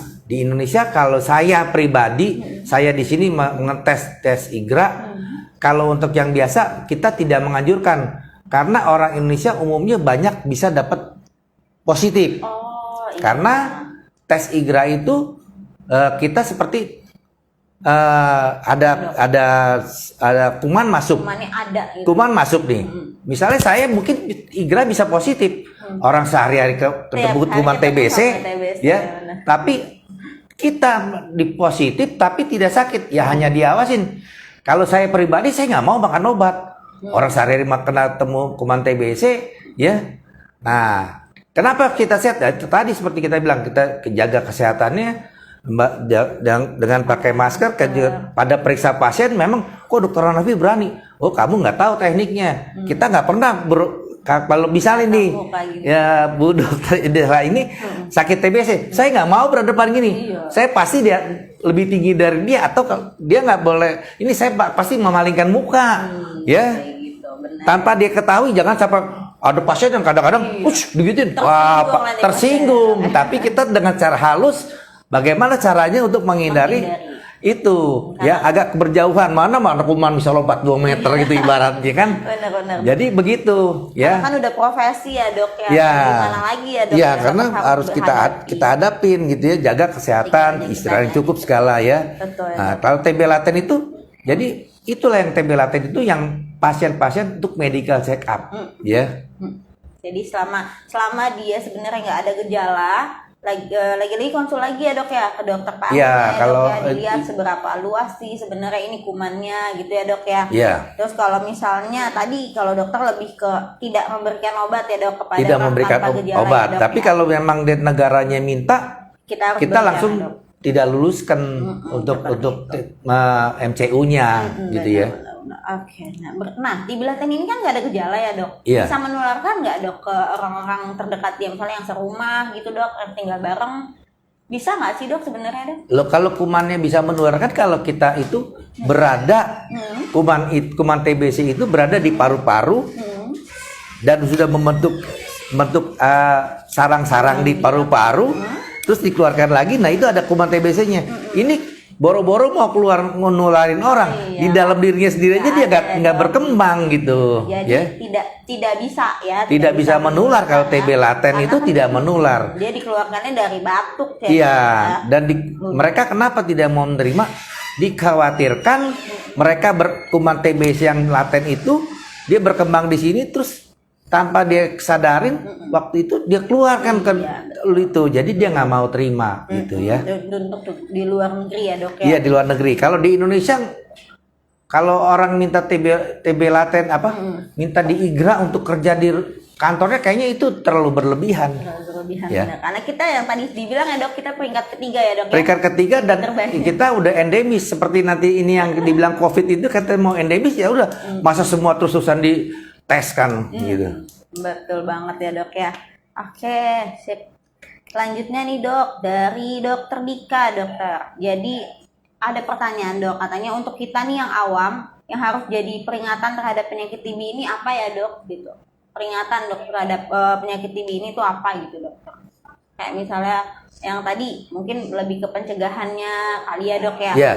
kalau saya pribadi, saya di sini mengetes tes IGRA. Kalau untuk yang biasa kita tidak menganjurkan, karena orang Indonesia umumnya banyak bisa dapat positif. Karena tes IGRA itu kita seperti ada kuman masuk. Kuman masuk nih. Misalnya saya mungkin IGRA bisa positif. Orang sehari-hari ketemu kuman TBC, ya. Tapi kita di positif tapi tidak sakit, ya hanya diawasin. Kalau saya pribadi saya nggak mau makan obat. Orang sehari-hari kena temu kuman TBC, ya. Nah, kenapa kita sehat? Tadi seperti kita bilang, kita jaga kesehatannya dengan pakai masker. Pada periksa pasien memang kok dokter Hanafi berani. Oh, kamu nggak tahu tekniknya. Kita nggak pernah kalau misalnya nih ya Bu dokter ini sakit TBC, saya nggak mau berhadapan gini. Saya pasti dia lebih tinggi dari dia, atau dia nggak boleh. Ini saya pasti memalingkan muka, ya. Tanpa dia ketahui. Jangan sampai ada pasien yang kadang-kadang digituin, tersinggung. Tapi kita dengan cara halus, bagaimana caranya untuk menghindari itu, ya, agak berjauhan. Mana kuman bisa lompat 2 meter gitu ibaratnya kan. Benar. Jadi begitu, ya. Kan udah profesi ya dok ya. Gimana lagi ya dok? Ya, karena harus kita hadapin gitu ya, jaga kesehatan, istirahat yang cukup segala ya. Betul. Nah, kalau TB laten itu, jadi itulah yang TB laten itu yang pasien-pasien untuk medical check up, ya. Jadi selama dia sebenarnya nggak ada gejala, lagi konsul lagi ya dok ya ke dokter Pak. Ya, kalau dok, ya, dilihat seberapa luas sih sebenarnya ini kumannya gitu ya dok ya. Iya. Terus kalau misalnya tadi kalau dokter lebih ke tidak memberikan obat ya dok kepada tidak memberikan obat, ya, dok, tapi kalau memang negaranya minta, kita langsung tidak luluskan untuk MCU-nya gitu ya. Oke, nah TB laten ini kan nggak ada gejala ya dok, bisa menularkan nggak dok ke orang-orang terdekat dia, misalnya yang serumah gitu dok, yang tinggal bareng, bisa nggak sih dok sebenarnya dok? Lo kalau kumannya bisa menularkan kalau kita itu berada kuman TBC itu berada di paru-paru dan sudah membentuk sarang-sarang di paru-paru, terus dikeluarkan lagi, nah itu ada kuman TBC-nya. Ini boro-boro mau keluar nularin orang, di dalam dirinya sendiri aja dia nggak berkembang gitu. Jadi ya, tidak bisa ya. Tidak bisa menular kalau TB laten itu tidak menular. Dia dikeluarkannya dari batuk ya. Iya, dan mereka kenapa tidak mau menerima? Dikhawatirkan mereka kuman TBC yang laten itu dia berkembang di sini, terus tanpa dia sadarin waktu itu dia keluarkan ke itu, jadi dia nggak mau terima gitu ya. Untuk di luar negeri ya dok ya. Iya, di luar negeri. Kalau di Indonesia, kalau orang minta TB laten minta di IGRA untuk kerja di kantornya, kayaknya itu terlalu berlebihan. Ya. Benar. Karena kita yang tadi dibilang ya dok, kita peringkat ketiga ya dok. Peringkat ketiga dan kita udah endemis, seperti nanti ini yang dibilang COVID itu kata mau endemis, ya udah masa semua terus-terusan tes kan gitu. Betul banget ya dok ya. Oke, sip. Selanjutnya nih dok, dari dokter Dika dokter. Jadi ada pertanyaan dok, katanya untuk kita nih yang awam yang harus jadi peringatan terhadap penyakit TB ini apa ya dok gitu. Peringatan dok terhadap penyakit TB ini tuh apa gitu dokter. Kayak misalnya yang tadi mungkin lebih ke pencegahannya kali ya dok ya. Iya.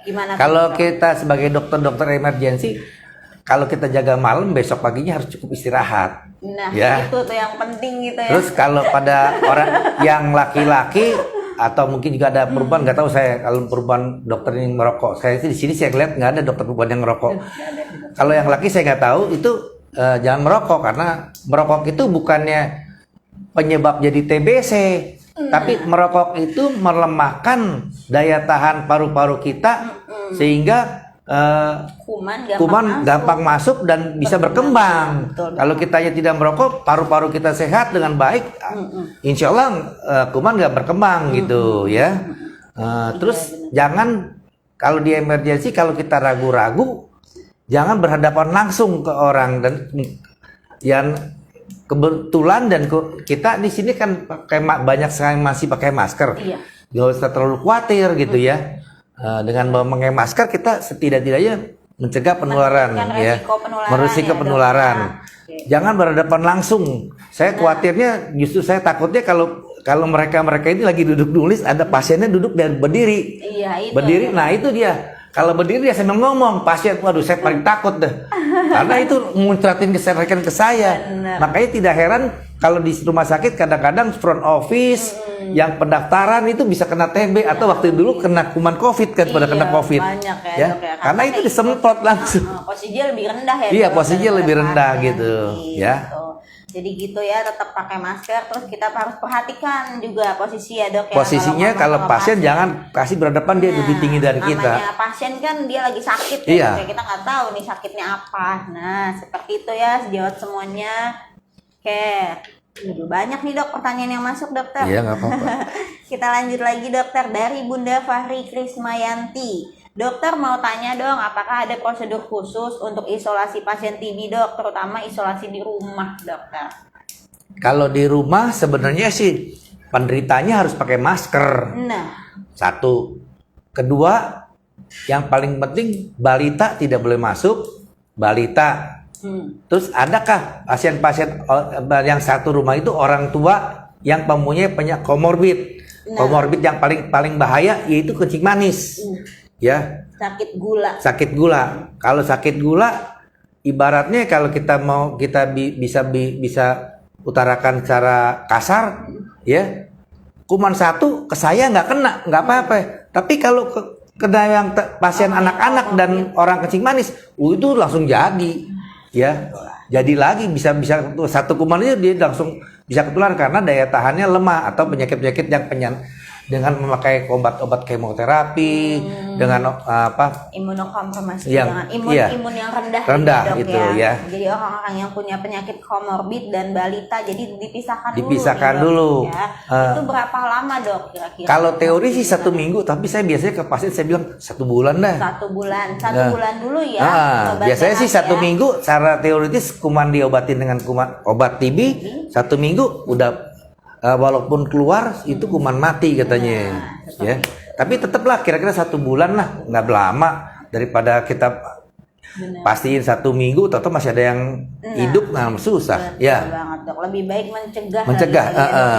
Gimana? Kalau kita sebagai dokter emergensi, kalau kita jaga malam, besok paginya harus cukup istirahat. Nah, ya. Itu tuh yang penting gitu ya. Terus kalau pada orang yang laki-laki atau mungkin juga ada perempuan, nggak tahu saya kalau perempuan dokter yang merokok. Saya di sini saya lihat nggak ada dokter perempuan yang merokok. Kalau yang laki saya nggak tahu, itu jangan merokok, karena merokok itu bukannya penyebab jadi TBC, tapi merokok itu melemahkan daya tahan paru-paru kita sehingga kuman gampang masuk dan bisa berkembang. Betul. Kalau kitanya tidak merokok, paru-paru kita sehat dengan baik, insya Allah kuman nggak berkembang gitu ya. Terus jangan kalau di emergency, kalau kita ragu-ragu, jangan berhadapan langsung ke orang. Dan yang kebetulan dan kita di sini kan banyak sekali masih pakai masker. Iya. Gak usah terlalu khawatir gitu ya. Dengan memakai masker kita setidak-tidaknya mencegah penularan ya. Merisiko penularan. Jangan berhadapan langsung. Saya khawatirnya justru saya takutnya kalau mereka ini lagi duduk nulis, ada pasiennya duduk dan berdiri. Iya, itu. Berdiri, nah itu dia. Kalau berdiri dia sambil ngomong, pasien, waduh saya paling takut deh. Karena itu muncratin kesadaran ke saya. Benar. Makanya tidak heran kalau di rumah sakit kadang-kadang front office yang pendaftaran itu bisa kena TB atau waktu dulu kena kuman COVID kan pada kena COVID. Banyak ya, Dok, ya. Karena itu disemprot langsung. Posisinya lebih rendah ya. Iya, Dok, posisinya lebih rendah gitu, ya. Jadi gitu ya, tetap pakai masker. Terus kita harus perhatikan juga posisi ya, Dok ya. Posisinya kalau pasien jangan kasih berhadapan, dia lebih tinggi dari kita. Namanya pasien kan dia lagi sakit ya, Iya. Dok, ya. Kita nggak tahu nih sakitnya apa. Nah, seperti itu ya, sejawat semuanya. Oke. Udah banyak nih, Dok, pertanyaan yang masuk, Dokter. Iya, nggak apa-apa. Kita lanjut lagi, Dokter, dari Bunda Fahri Krismayanti. Dokter mau tanya dong, apakah ada prosedur khusus untuk isolasi pasien TB, Dok, terutama isolasi di rumah, Dokter? Kalau di rumah sebenarnya sih penderitanya harus pakai masker. Nah, Satu. Kedua, yang paling penting balita tidak boleh masuk. Balita. Terus adakah pasien-pasien yang satu rumah itu orang tua yang mempunyai penyakit komorbid? Komorbid yang paling bahaya yaitu kencing manis. Ya, sakit gula. Sakit gula. Kalau sakit gula, ibaratnya kalau kita bisa utarakan secara kasar, ya, kuman satu ke saya nggak kena, nggak apa-apa. Tapi kalau kena yang pasien anak-anak dan orang kencing manis, itu langsung jadi, ya, jadi lagi bisa satu kuman itu dia langsung bisa ketularan karena daya tahannya lemah atau penyakit-penyakit yang dengan memakai obat-obat kemoterapi, dengan imunokompromisi, yang imun yang rendah gitu, Dok, ya. Jadi orang-orang yang punya penyakit komorbid dan balita jadi dipisahkan dulu. Ya. Itu berapa lama, Dok, kira-kira? Kalau teori sih 1 minggu, tapi saya biasanya ke pasien saya bilang 1 bulan dah. 1 bulan, 1 bulan dulu ya. Biasanya sih 1 minggu. Secara teoritis kuman diobatin dengan obat TB 1 minggu udah. Walaupun keluar itu kuman mati katanya, ya. Tapi tetaplah kira-kira 1 bulan lah, nggak lama daripada kita pastiin 1 minggu, atau masih ada yang hidup, susah. Betul Ya. banget, Dok. Lebih baik mencegah.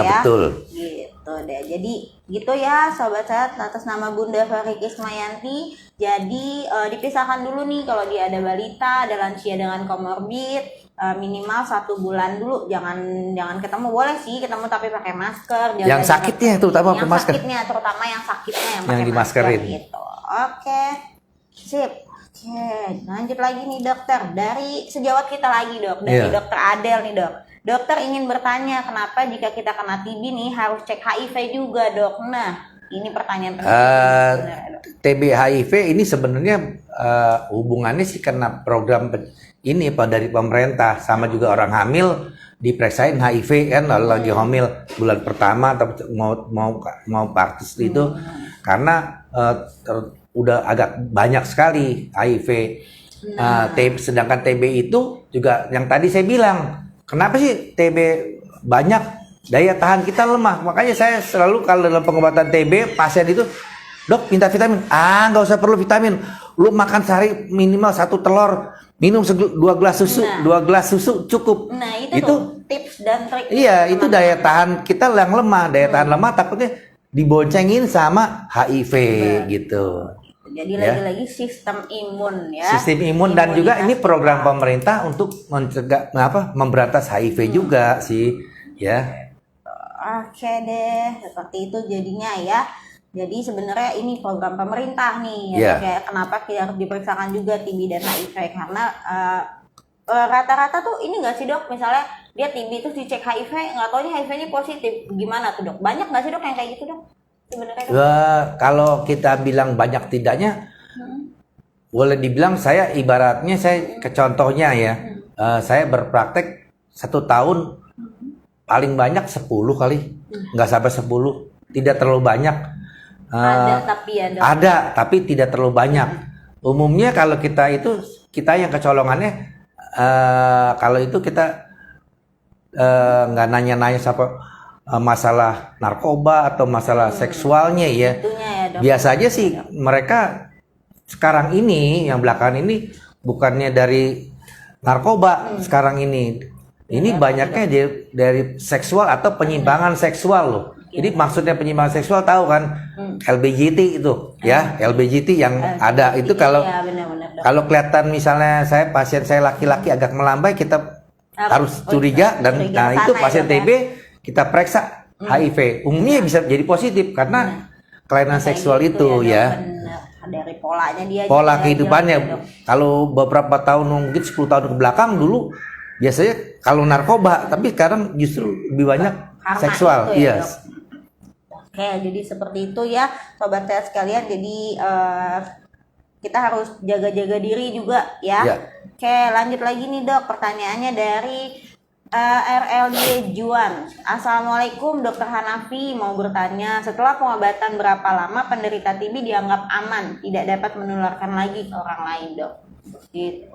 Betul. Gitu deh. Jadi gitu ya, sobat sehat, atas nama Bunda Fahri Krismayanti. Jadi dipisahkan dulu nih kalau dia ada balita, ada lansia dengan komorbid. Minimal 1 bulan dulu, jangan ketemu, boleh sih ketemu tapi pakai masker. Yang sakitnya terutama pakai masker. Terutama yang sakitnya yang pakai dimaskerin. masker gitu. Oke, sip. Oke, lanjut lagi nih, Dokter. Dari sejawat kita lagi, Dok. Dari Dokter Adel nih, Dok. Dokter ingin bertanya, kenapa jika kita kena TB nih harus cek HIV juga, Dok? Nah, ini pertanyaan TB HIV ini sebenarnya hubungannya sih karena program ini dari pemerintah, sama juga orang hamil diperiksain HIV kan, lalu lagi hamil bulan pertama atau mau praktis itu karena udah agak banyak sekali HIV. Sedangkan TB itu juga yang tadi saya bilang, kenapa sih TB banyak, daya tahan kita lemah. Makanya saya selalu kalau dalam pengobatan TB pasien itu, Dok minta vitamin, nggak usah perlu vitamin, lu makan sehari minimal 1 telur, minum 2 gelas susu, 2 gelas susu cukup. Nah itu tips dan trik. Iya, itu daya tahan kita yang lemah, daya tahan lemah takutnya diboncengin sama HIV gitu. Jadi lagi-lagi sistem imun ya. Sistem imun dan juga ini program pemerintah untuk mencegah memberantas HIV juga sih, ya. Oke deh, seperti itu jadinya ya. Jadi sebenarnya ini program pemerintah nih, kayak kenapa kita harus diperiksakan juga TB dan HIV karena rata-rata tuh ini nggak sih, Dok, misalnya dia TB itu dicek HIV, nggak taunya HIV-nya positif, gimana tuh, Dok? Banyak nggak sih, Dok, yang kayak gitu, Dok? Sebenarnya kalau kita bilang banyak tidaknya, boleh dibilang saya ibaratnya saya ke contohnya ya, saya berpraktek 1 tahun paling banyak 10 kali, nggak sampai 10, tidak terlalu banyak. Ada tapi tidak terlalu banyak. Umumnya kalau kita yang kecolongannya, kalau itu kita nggak nanya-nanya siapa masalah narkoba atau masalah seksualnya ya. Biasanya sih mereka sekarang ini yang belakangan ini bukannya dari narkoba sekarang ini banyaknya dari seksual atau penyimpangan seksual loh. Jadi maksudnya penyimpangan seksual tahu kan, LBGT itu ya, LBGT yang ada itu kalau kelihatan misalnya pasien saya laki-laki agak melambai, kita harus curiga dan itu pasien TB kita periksa HIV. Umumnya bisa jadi positif karena kelainan seksual itu ya. Dari polanya dia. Pola kehidupannya. Kalau beberapa tahun mungkin 10 tahun ke belakang dulu biasanya kalau narkoba, tapi sekarang justru lebih banyak seksual. Iya. Oke, jadi seperti itu ya sobat sehat sekalian. Jadi kita harus jaga-jaga diri juga ya. Oke, lanjut lagi nih dok, pertanyaannya dari RLD Juan. Assalamualaikum Dokter Hanafi, mau bertanya, setelah pengobatan berapa lama penderita TB dianggap aman, tidak dapat menularkan lagi ke orang lain dok? Gitu.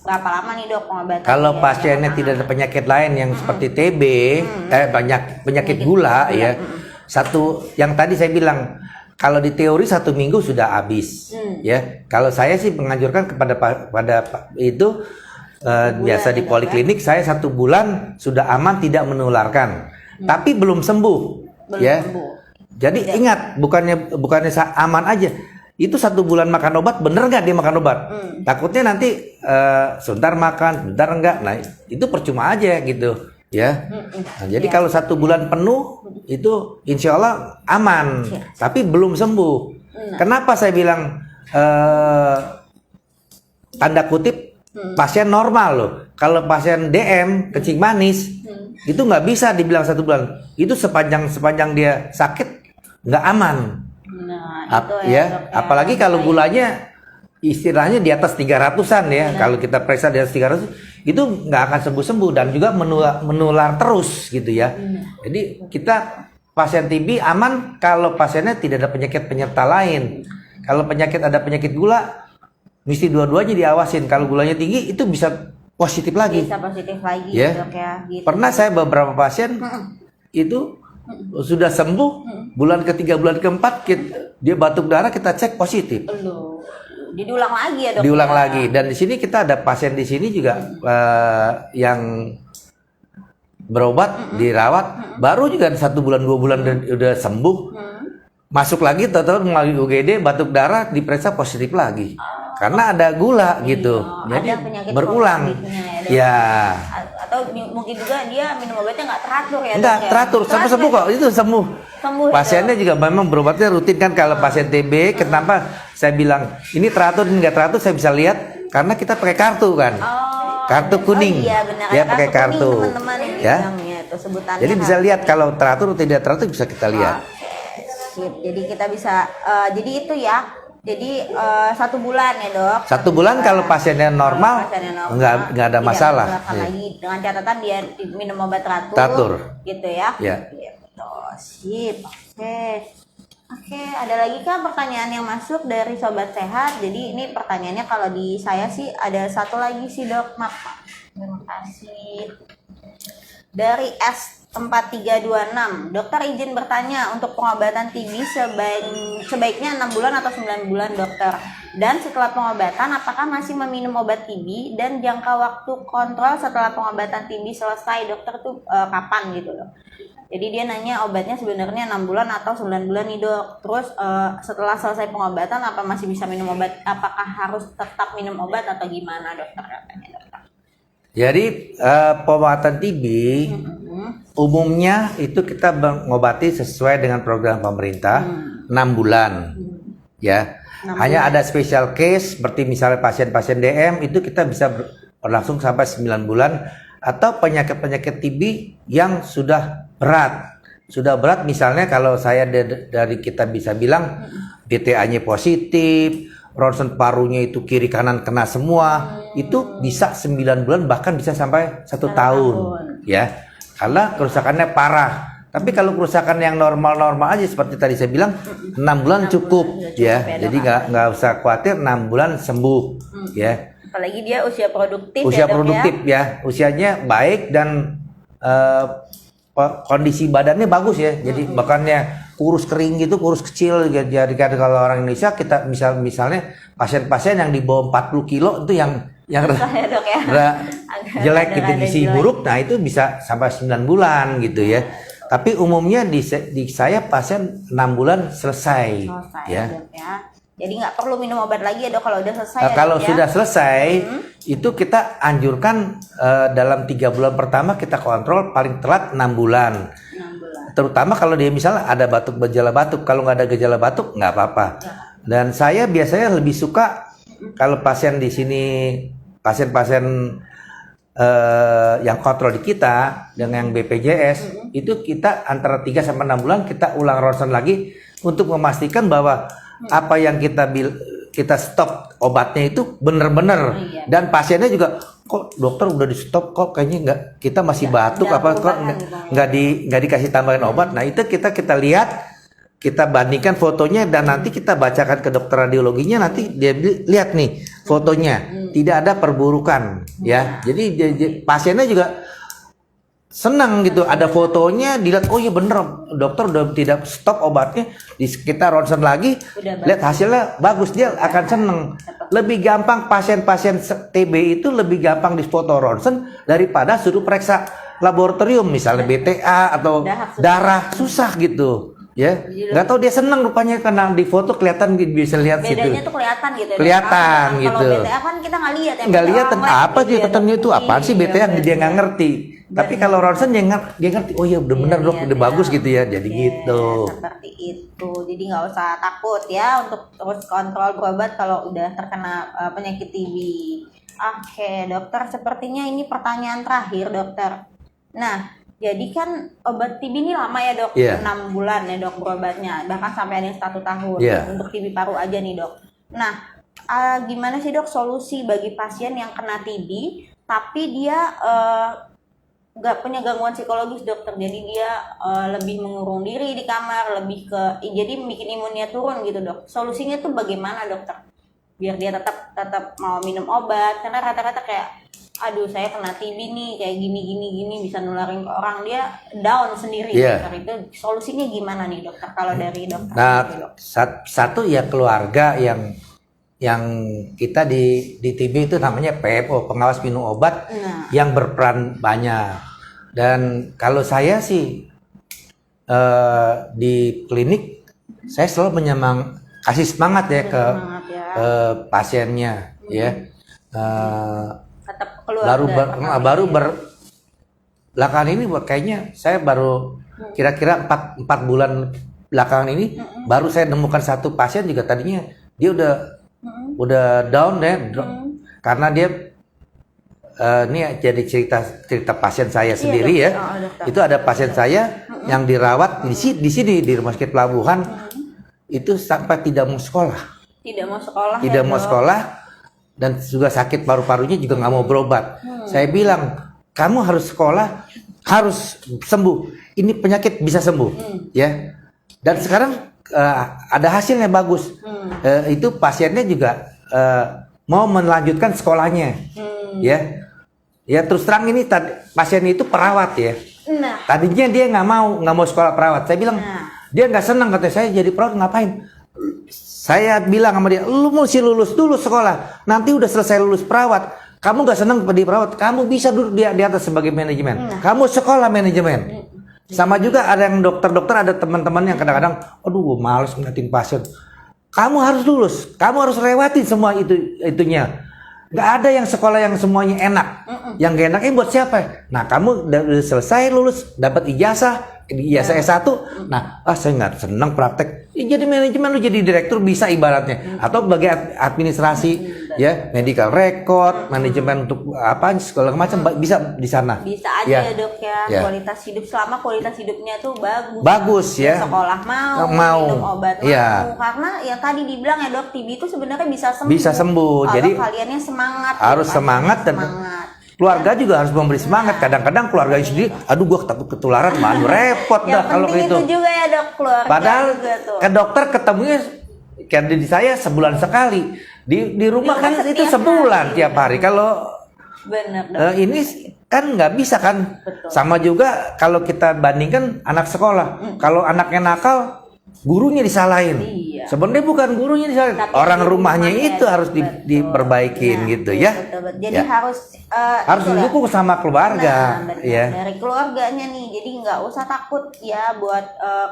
Berapa lama nih dok pengobatan? Kalau pasiennya tidak ada penyakit lain yang seperti TB, penyakit gula ya. Satu yang tadi saya bilang, kalau di teori 1 minggu sudah habis ya. Kalau saya sih menganjurkan pada itu biasa di poliklinik saya 1 bulan sudah aman tidak menularkan, tapi belum sembuh ya. Jadi ingat, bukannya aman aja, itu 1 bulan makan obat, bener nggak dia makan obat? Takutnya nanti sebentar makan, sebentar enggak, nah itu percuma aja gitu ya. Nah, jadi kalau 1 bulan penuh itu insya Allah aman, tapi belum sembuh. Kenapa saya bilang tanda kutip pasien normal loh? Kalau pasien DM kencing manis itu nggak bisa dibilang 1 bulan. Itu sepanjang dia sakit nggak aman. Apalagi kalau gulanya istilahnya di atas 300-an ya. Kalau kita periksa di atas 300 itu nggak akan sembuh-sembuh dan juga menular terus gitu ya. Jadi kita pasien TB aman kalau pasiennya tidak ada penyakit penyerta lain. Kalau ada penyakit gula, mesti dua-duanya diawasin. Kalau gulanya tinggi itu bisa positif lagi. Bisa positif lagi ya. Dok ya. Gitu. Pernah saya beberapa pasien itu sudah sembuh, bulan ke-3, bulan ke-4 dia batuk darah, kita cek positif. Jadi ulang lagi ya dok? Diulang lagi. Dan di sini kita ada pasien di sini juga yang berobat, dirawat, baru juga 1 bulan 2 bulan udah sembuh. Masuk lagi total melalui UGD, batuk darah, diperiksa positif lagi. Karena ada gula gitu. Jadi berulang. Ya. Atau mungkin juga dia minum obatnya nggak teratur ya. Nggak teratur, sampai sembuh kok. Itu sembuh. Pasiennya juga memang berobatnya rutin kan. Kalau pasien TB, kenapa saya bilang ini teratur, ini nggak teratur, saya bisa lihat karena kita pakai kartu kan. Kartu kuning. Iya benar. Ya pakai kartu. Teman-teman Ya. Itu sebutannya. Jadi bisa lihat kalau teratur atau tidak teratur bisa kita lihat. Sip. Jadi kita bisa jadi itu ya. Jadi 1 bulan ya dok. 1 bulan kalau pasiennya normal, nggak ada masalah. Lagi dengan catatan dia minum obat teratur. Gitu ya. Gitu. Sip. Oke, ada lagi kan pertanyaan yang masuk dari sobat sehat. Jadi ini pertanyaannya kalau di saya sih ada 1 lagi sih dok. Maaf. Terima kasih. Dari S4326, dokter izin bertanya, untuk pengobatan TB sebaiknya 6 bulan atau 9 bulan dokter? Dan setelah pengobatan apakah masih meminum obat TB? Dan jangka waktu kontrol setelah pengobatan TB selesai dokter tuh kapan gitu dok? Jadi dia nanya obatnya sebenarnya 6 bulan atau 9 bulan nih dok. Terus setelah selesai pengobatan apa masih bisa minum obat? Apakah harus tetap minum obat atau gimana dokter? Katanya dokter. Jadi pengobatan TB umumnya itu kita mengobati sesuai dengan program pemerintah 6 bulan. Ya. Hanya ada special case seperti misalnya pasien-pasien DM itu kita bisa berlangsung sampai 9 bulan, atau penyakit-penyakit TB yang sudah berat. Sudah berat misalnya kalau saya dari kita bisa bilang BTA-nya positif, ronsen parunya itu kiri kanan kena semua, itu bisa 9 bulan bahkan bisa sampai 1 tahun ya, karena kerusakannya parah. Tapi kalau kerusakan yang normal-normal aja seperti tadi saya bilang 6 bulan cukup ya, jadi nggak usah khawatir, 6 bulan sembuh ya. Apalagi dia usia produktif Usia ya, Dok, produktif ya, usianya baik dan kondisi badannya bagus ya, jadi bukannya kurus kering gitu, kurus kecil. Jadi kalau orang Indonesia kita misalnya pasien-pasien yang di bawah 40 kilo itu yang Susah ya, Dok, ya. jelek gitu, Rada-rada gizi jelek. buruk, nah itu bisa sampai 9 bulan gitu ya. Tapi umumnya di saya pasien 6 bulan selesai ya. Dok, ya. Jadi nggak perlu minum obat lagi ya, Dok, kalau udah selesai. Ya, Kalau Dok, ya. sudah selesai, itu kita anjurkan dalam 3 bulan pertama kita kontrol, paling telat 6 bulan. 6 bulan. Terutama kalau dia misalnya ada batuk, gejala batuk. Kalau nggak ada gejala batuk nggak apa-apa. Dan saya biasanya lebih suka kalau pasien di sini, pasien-pasien yang kontrol di kita dengan yang BPJS, itu kita antara 3 sampai 6 bulan kita ulang ronsen lagi untuk memastikan bahwa apa yang kita stop obatnya itu benar-benar. Iya. Dan pasiennya juga, kok dokter udah di stop kok kayaknya nggak, kita masih batuk ada apa kok perubahan gitu. nggak dikasih tambahin obat. Nah itu kita lihat, kita bandingkan fotonya dan nanti kita bacakan ke dokter radiologinya, nanti dia lihat nih fotonya tidak ada perburukan ya. Jadi pasiennya juga senang gitu, ada fotonya, dilihat, oh iya bener dokter udah tidak stop obatnya, kita ronsen lagi, Udah lihat hasilnya bagus, dia akan seneng. Lebih gampang pasien-pasien TB itu lebih gampang di foto ronsen daripada suruh periksa laboratorium misalnya BTA atau darah, susah gitu ya. Nggak tahu dia seneng rupanya karena di foto kelihatan, bisa lihat situ. Bedanya tuh kelihatan gitu. Kelihatan Dok. gitu. Kalau BTA kan kita nggak lihat ya. Nggak lihat orang apa lain sih gitu ya, katanya Dok. itu apaan sih BTA, dia nggak ngerti. Tapi kalau ronsen dia ngerti, oh iya udah benar dok, udah bagus gitu ya, jadi gitu. Seperti itu. Jadi nggak usah takut ya untuk terus kontrol berobat kalau udah terkena penyakit TB. Oke, dokter, sepertinya ini pertanyaan terakhir, dokter. Nah, jadi kan obat TB ini lama ya, Dok? Iya. 6 bulan ya, Dok, berobatnya. Bahkan sampai ada yang 1 tahun. Iya. Untuk TB paru aja nih, Dok. Nah, gimana sih, Dok, solusi bagi pasien yang kena TB tapi dia nggak punya gangguan psikologis, dokter? Jadi dia lebih mengurung diri di kamar, lebih ke jadi bikin imunnya turun gitu, Dok. Solusinya tuh bagaimana, dokter? Biar dia tetap mau minum obat, karena rata-rata kayak, aduh saya kena TB nih, kayak gini bisa nularin ke orang, dia down sendiri. Iya. Dokter, itu solusinya gimana nih, dokter? Kalau dari dokter? Nah, gitu, Dok. satu ya keluarga yang kita di TB itu namanya PMO, pengawas minum obat, yang berperan banyak. Dan kalau saya sih di klinik saya selalu kasih semangat ya ke pasiennya ya. Tetap keluarga, Belakangan ini kayaknya saya baru kira-kira 4 bulan belakangan ini baru saya nemukan satu pasien juga, tadinya dia udah down ya, karena dia ini jadi cerita pasien saya sendiri ya. Itu ada pasien saya yang dirawat di sini di Rumah Sakit Pelabuhan, itu sampai tidak mau sekolah. Tidak mau sekolah dan juga sakit paru-parunya juga nggak mau berobat. Saya bilang, kamu harus sekolah, harus sembuh. Ini penyakit bisa sembuh, ya. Dan sekarang ada hasilnya bagus. Itu pasiennya juga mau melanjutkan sekolahnya, ya. Ya terus terang ini pasien itu perawat ya. Tadinya dia nggak mau sekolah perawat. Saya bilang dia nggak senang, katanya saya jadi perawat ngapain? Saya bilang sama dia, lu mesti lulus dulu sekolah. Nanti udah selesai lulus perawat, kamu nggak senang di perawat, kamu bisa duduk di atas sebagai manajemen. Kamu sekolah manajemen. Sama juga ada yang dokter-dokter, ada teman-teman yang kadang-kadang, aduh males ngeliatin pasien. Kamu harus lulus, kamu harus lewatin semua itunya. Gak ada yang sekolah yang semuanya enak. Yang gak enaknya buat siapa? Nah, kamu udah selesai lulus, dapat ijazah S1. Nah, saya nggak senang praktek. Jadi manajemen, lu jadi direktur bisa ibaratnya. Atau bagi administrasi ya, medical record, manajemen untuk apa segala macam bisa di sana. Bisa aja ya dok ya, kualitas hidup selama kualitas hidupnya tuh bagus. Bagus ya. Sekolah mau, minum obat mau. Karena ya tadi dibilang ya dok, TB itu sebenarnya bisa sembuh. Bisa sembuh. Kalau jadi kaliannya semangat. Harus semangat dan keluarga juga harus memberi semangat. Kadang-kadang keluarga sendiri, aduh gua takut ketularan, malu repot dah kalau itu. Itu juga ya dok, keluarga. Padahal juga tuh. ke dokter ketemunya kayak di saya sebulan sekali. Di rumah kan itu sebulan tiap hari. Kalau bener, dok. Ini kan nggak bisa kan. Betul. Sama juga kalau kita bandingkan anak sekolah. Kalau anaknya nakal, gurunya disalahin. Iya. Sebenarnya bukan gurunya disalahin. Tapi orang rumahnya ya, itu harus diperbaikin gitu ya. Betul. Jadi ya. harus didukung sama keluarga. Ya. Dari keluarganya nih. Jadi nggak usah takut ya buat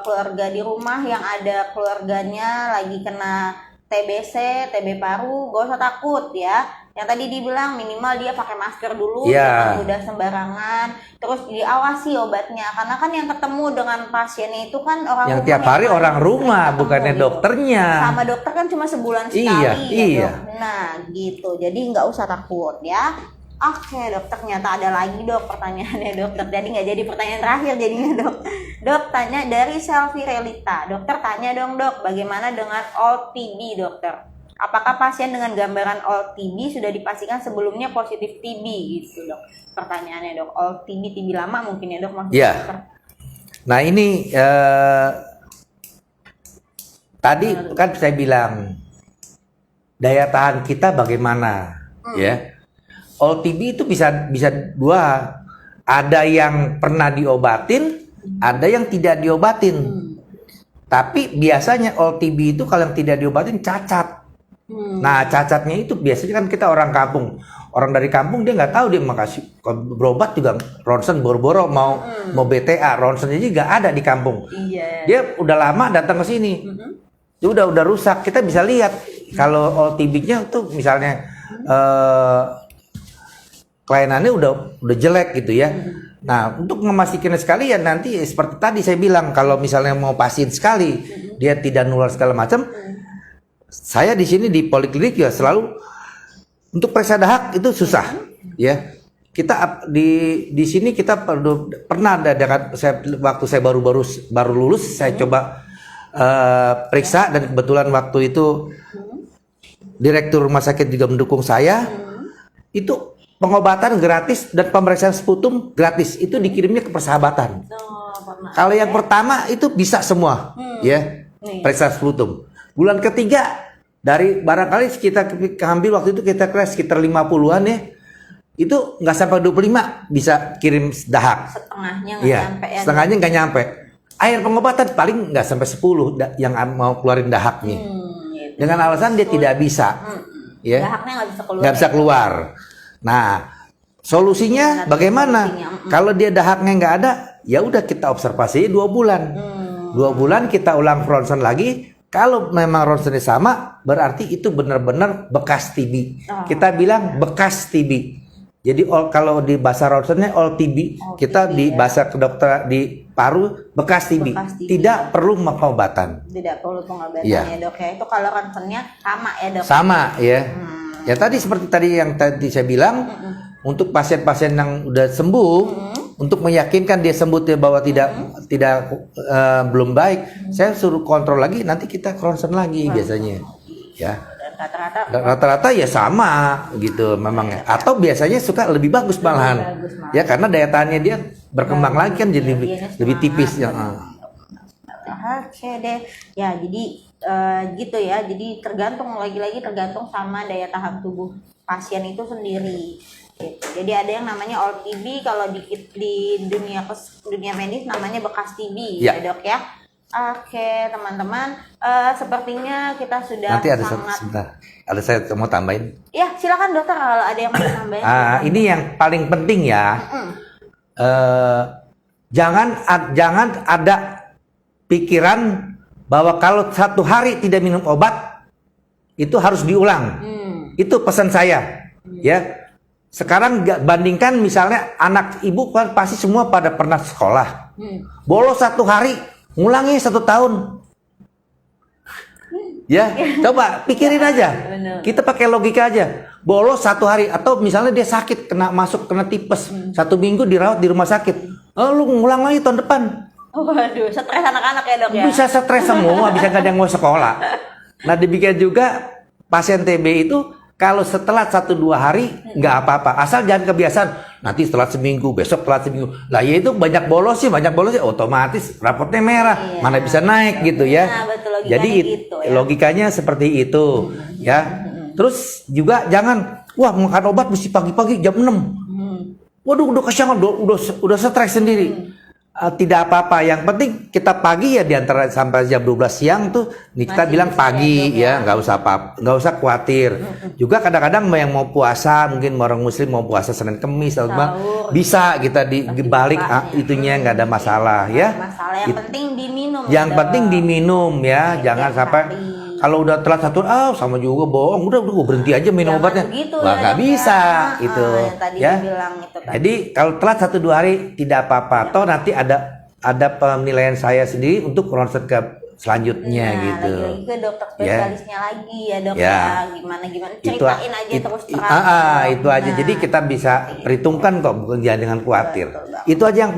keluarga di rumah yang ada keluarganya lagi kena TBC, TB paru, gak usah takut ya. Yang tadi dibilang minimal dia pakai masker dulu, jangan mudah sembarangan. Terus diawasi obatnya, karena kan yang ketemu dengan pasiennya itu kan orang yang rumah tiap hari yang orang rumah, bukannya gitu. dokternya. Sama dokter kan cuma sebulan sekali. Iya. Dok. Nah gitu, jadi nggak usah takut ya. Oke dok, ternyata ada lagi dok pertanyaannya dokter. Jadi nggak jadi pertanyaan terakhir jadinya dok. Dok tanya dari Selvi Relita. Dokter tanya dong dok, bagaimana dengan old TB dokter? Apakah pasien dengan gambaran old TB sudah dipastikan sebelumnya positif TB gitu dok? Pertanyaannya dok, old TB lama mungkin ya dok maksudnya ya. dokter? Nah ini tadi kan saya bilang daya tahan kita bagaimana ya. OTB itu bisa dua, ada yang pernah diobatin, ada yang tidak diobatin. Tapi biasanya OTB itu kalau yang tidak diobatin cacat. Nah cacatnya itu biasanya kan kita orang kampung, orang dari kampung dia nggak tahu dia makasih berobat juga ronsen boro-boro mau BTA, ronsennya juga ada di kampung. Dia udah lama datang ke sini, dia udah rusak. Kita bisa lihat kalau OTB-nya tuh misalnya kelainannya udah jelek gitu ya. Nah, untuk memastikan sekalian nanti seperti tadi saya bilang kalau misalnya mau pasien sekali dia tidak nular segala macam, saya di sini di poliklinik ya selalu untuk periksa dahak itu susah ya. Kita di sini kita pernah ada waktu saya baru lulus saya coba periksa dan kebetulan waktu itu direktur rumah sakit juga mendukung saya. Itu pengobatan gratis dan pemeriksaan sputum gratis, itu dikirimnya ke Persahabatan. Kalau yang pertama itu bisa semua, ya, periksa sputum. Bulan ketiga dari barangkali kita ambil waktu itu kita kelas sekitar 50-an ya, itu nggak sampai 25 bisa kirim dahak. Setengahnya nggak nyampe ya. Setengahnya nggak nyampe. Air pengobatan paling nggak sampai 10 yang mau keluarin dahaknya. Gitu. Dengan alasan dia tidak bisa, ya, dahaknya nggak bisa keluar. Nggak bisa keluar. Nah, solusinya bagaimana? Kalau dia dahaknya nggak ada, ya udah kita observasi 2 bulan. 2 bulan kita ulang ronsen lagi. Kalau memang ronsennya sama, berarti itu benar-benar bekas TB. Kita bilang bekas TB. Jadi kalau di bahasa ronsennya all TB, kita di bahasa kedokteran di paru bekas TB. Tidak perlu pengobatan. Tidak perlu pengobatan ya dok ya. Itu kalau ronsennya sama ya dok. Sama ya. Ya tadi seperti tadi yang tadi saya bilang, untuk pasien-pasien yang udah sembuh, untuk meyakinkan dia sembuh bahwa tidak belum baik, saya suruh kontrol lagi, nanti kita ronsen lagi biasanya. Ya. Rata-rata ya sama gitu memang. Atau biasanya suka lebih bagus malahan. Ya karena daya tahannya dia berkembang lagi kan jadi lebih tipis ya. Oke deh. Ya jadi gitu ya. Jadi lagi-lagi tergantung sama daya tahan tubuh pasien itu sendiri. Gitu. Jadi ada yang namanya old TB, kalau di dunia medis namanya bekas TB ya dok ya. Oke teman-teman, sepertinya kita sudah nanti ada sebentar. Ada saya mau tambahin. Ya silakan dokter kalau ada yang mau tambahin. Ini yang paling penting ya. Jangan ada pikiran bahwa kalau 1 hari tidak minum obat itu harus diulang. Itu pesan saya. Ya. Sekarang bandingkan misalnya anak ibu kan pasti semua pada pernah sekolah. Bolos 1 hari, ngulangnya 1 tahun. Ya, coba pikirin aja. Bener. Kita pakai logika aja. Bolos 1 hari atau misalnya dia sakit kena tipes 1 minggu dirawat di rumah sakit. Lu ngulang lagi tahun depan. Waduh, stres anak-anak ya dok ya. Bisa stres semua, bisa nggak ada yang mau sekolah. Nah demikian juga pasien TB itu kalau setelah 1-2 hari nggak apa-apa, asal jangan kebiasaan. Nanti setelah seminggu, besok setelah seminggu. Lah ya itu banyak bolos sih, otomatis rapotnya merah, mana bisa naik gitu ya. Nah, betul, logikanya jadi gitu, ya. logikanya seperti itu ya. Terus juga jangan makan obat mesti pagi-pagi jam 6. Waduh udah kesiangan, udah stres sendiri. Tidak apa-apa, yang penting kita pagi ya di antara sampai jam 12 siang tuh kita Masih bilang bisa pagi ya, ya, nggak usah khawatir. Juga kadang-kadang yang mau puasa, mungkin orang muslim mau puasa Senin Kemis atau Sahur. bisa kita dibalik itunya nggak ada masalah ya. Masalah yang penting diminum. Yang ya, penting Dok. diminum ya, jangan tiap sampai hari. kalau udah telat 1 sama juga bohong, udah gue berhenti aja minum Jangan obatnya. begitu, Wah ya, nggak Dok, bisa ya. itu Yang tadi ya. dibilang itu kan. Jadi kalau telat 1-2 hari tidak apa-apa. Toh nanti ada penilaian saya sendiri untuk ronsen ke selanjutnya Nah, gitu. lagi-lagi ke dokter Ya. spesialisnya lagi ya dok Ya. ya. Gimana ceritain aja terus terang. Itu aja. Jadi kita bisa perhitungkan kok, bukan jangan dengan khawatir. Betul. Itu aja yang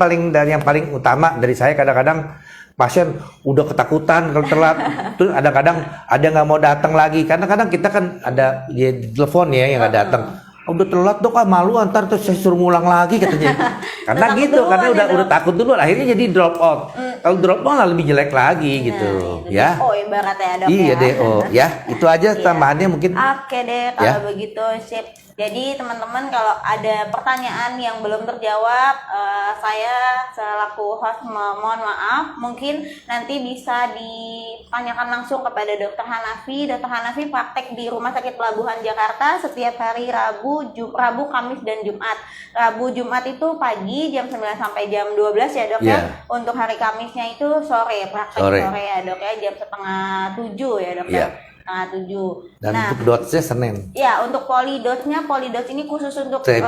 paling utama dari saya. Kadang-kadang pasien udah ketakutan kalau telat, terus kadang-kadang ada nggak mau datang lagi. Karena kadang kita kan ada di telepon ya yang nggak datang. Udah telat dok, malu antar terus saya suruh ngulang lagi katanya. Karena Takut gitu, duluan karena ya, udah Dok. takut dulu, akhirnya jadi drop out. Kalau drop out lah lebih jelek lagi gitu, Itu ya. DO ibaratnya ya dok Iya ya. DO, ya. Itu aja Iya. tambahannya mungkin. Oke deh kalau Ya. begitu sip. Jadi teman-teman kalau ada pertanyaan yang belum terjawab, saya selaku host mohon maaf. Mungkin nanti bisa ditanyakan langsung kepada Dokter Hanafi. Dokter Hanafi praktek di Rumah Sakit Pelabuhan Jakarta setiap hari Rabu, Kamis dan Jumat. Rabu Jumat itu pagi jam 9 sampai jam 12 ya dok ya. Iya. Untuk hari Kamisnya itu sore, praktek Sore. sore ya dok ya, jam 6:30 ya dok Iya. ya. 6:30. Dan Nah, untuk dotsnya Senin. ya untuk polidotnya, polidot ini khusus untuk TB.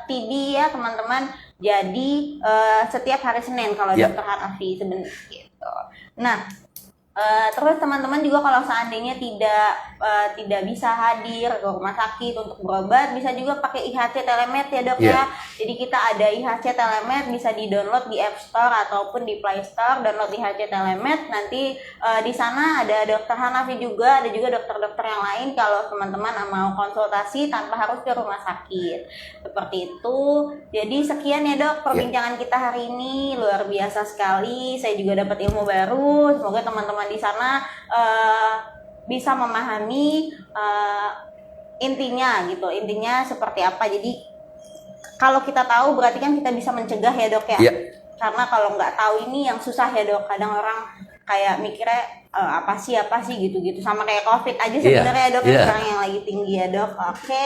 TB ya teman-teman. Jadi setiap hari Senin kalau Ya. dokter Hanafi sebenarnya gitu. Nah terus teman-teman juga kalau seandainya tidak bisa hadir ke rumah sakit untuk berobat, bisa juga pakai IHC Telemed ya dok ya. Ya. Jadi kita ada IHC Telemed, bisa di-download di App Store ataupun di Play Store. Download IHC Telemed, nanti di sana ada dokter Hanafi juga, ada juga dokter-dokter yang lain kalau teman-teman mau konsultasi tanpa harus ke rumah sakit. Seperti itu. Jadi sekian ya dok perbincangan kita hari ini, luar biasa sekali. Saya juga dapat ilmu baru. Semoga teman-teman di sana bisa memahami intinya gitu. Intinya seperti apa. Jadi kalau kita tahu berarti kan kita bisa mencegah ya dok ya. Iya. Karena kalau nggak tahu ini yang susah ya dok. Kadang orang kayak mikirnya apa sih gitu-gitu. Sama kayak COVID aja sebenarnya ya dok. Iya. Sekarang yang lagi tinggi ya dok. Oke.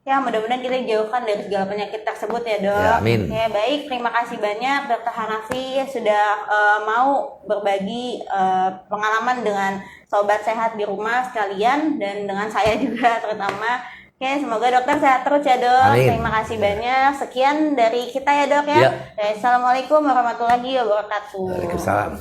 Ya mudah-mudahan kita jauhkan dari segala penyakit tersebut ya dok. Ya, amin. Oke baik, terima kasih banyak Dokter Hanafi sudah mau berbagi pengalaman dengan sobat sehat di rumah sekalian dan dengan saya juga terutama. Oke, semoga dokter sehat terus ya dok. Amin. Terima kasih banyak. Sekian dari kita ya dok ya. Ya. Assalamualaikum warahmatullahi wabarakatuh. Waalaikumsalam.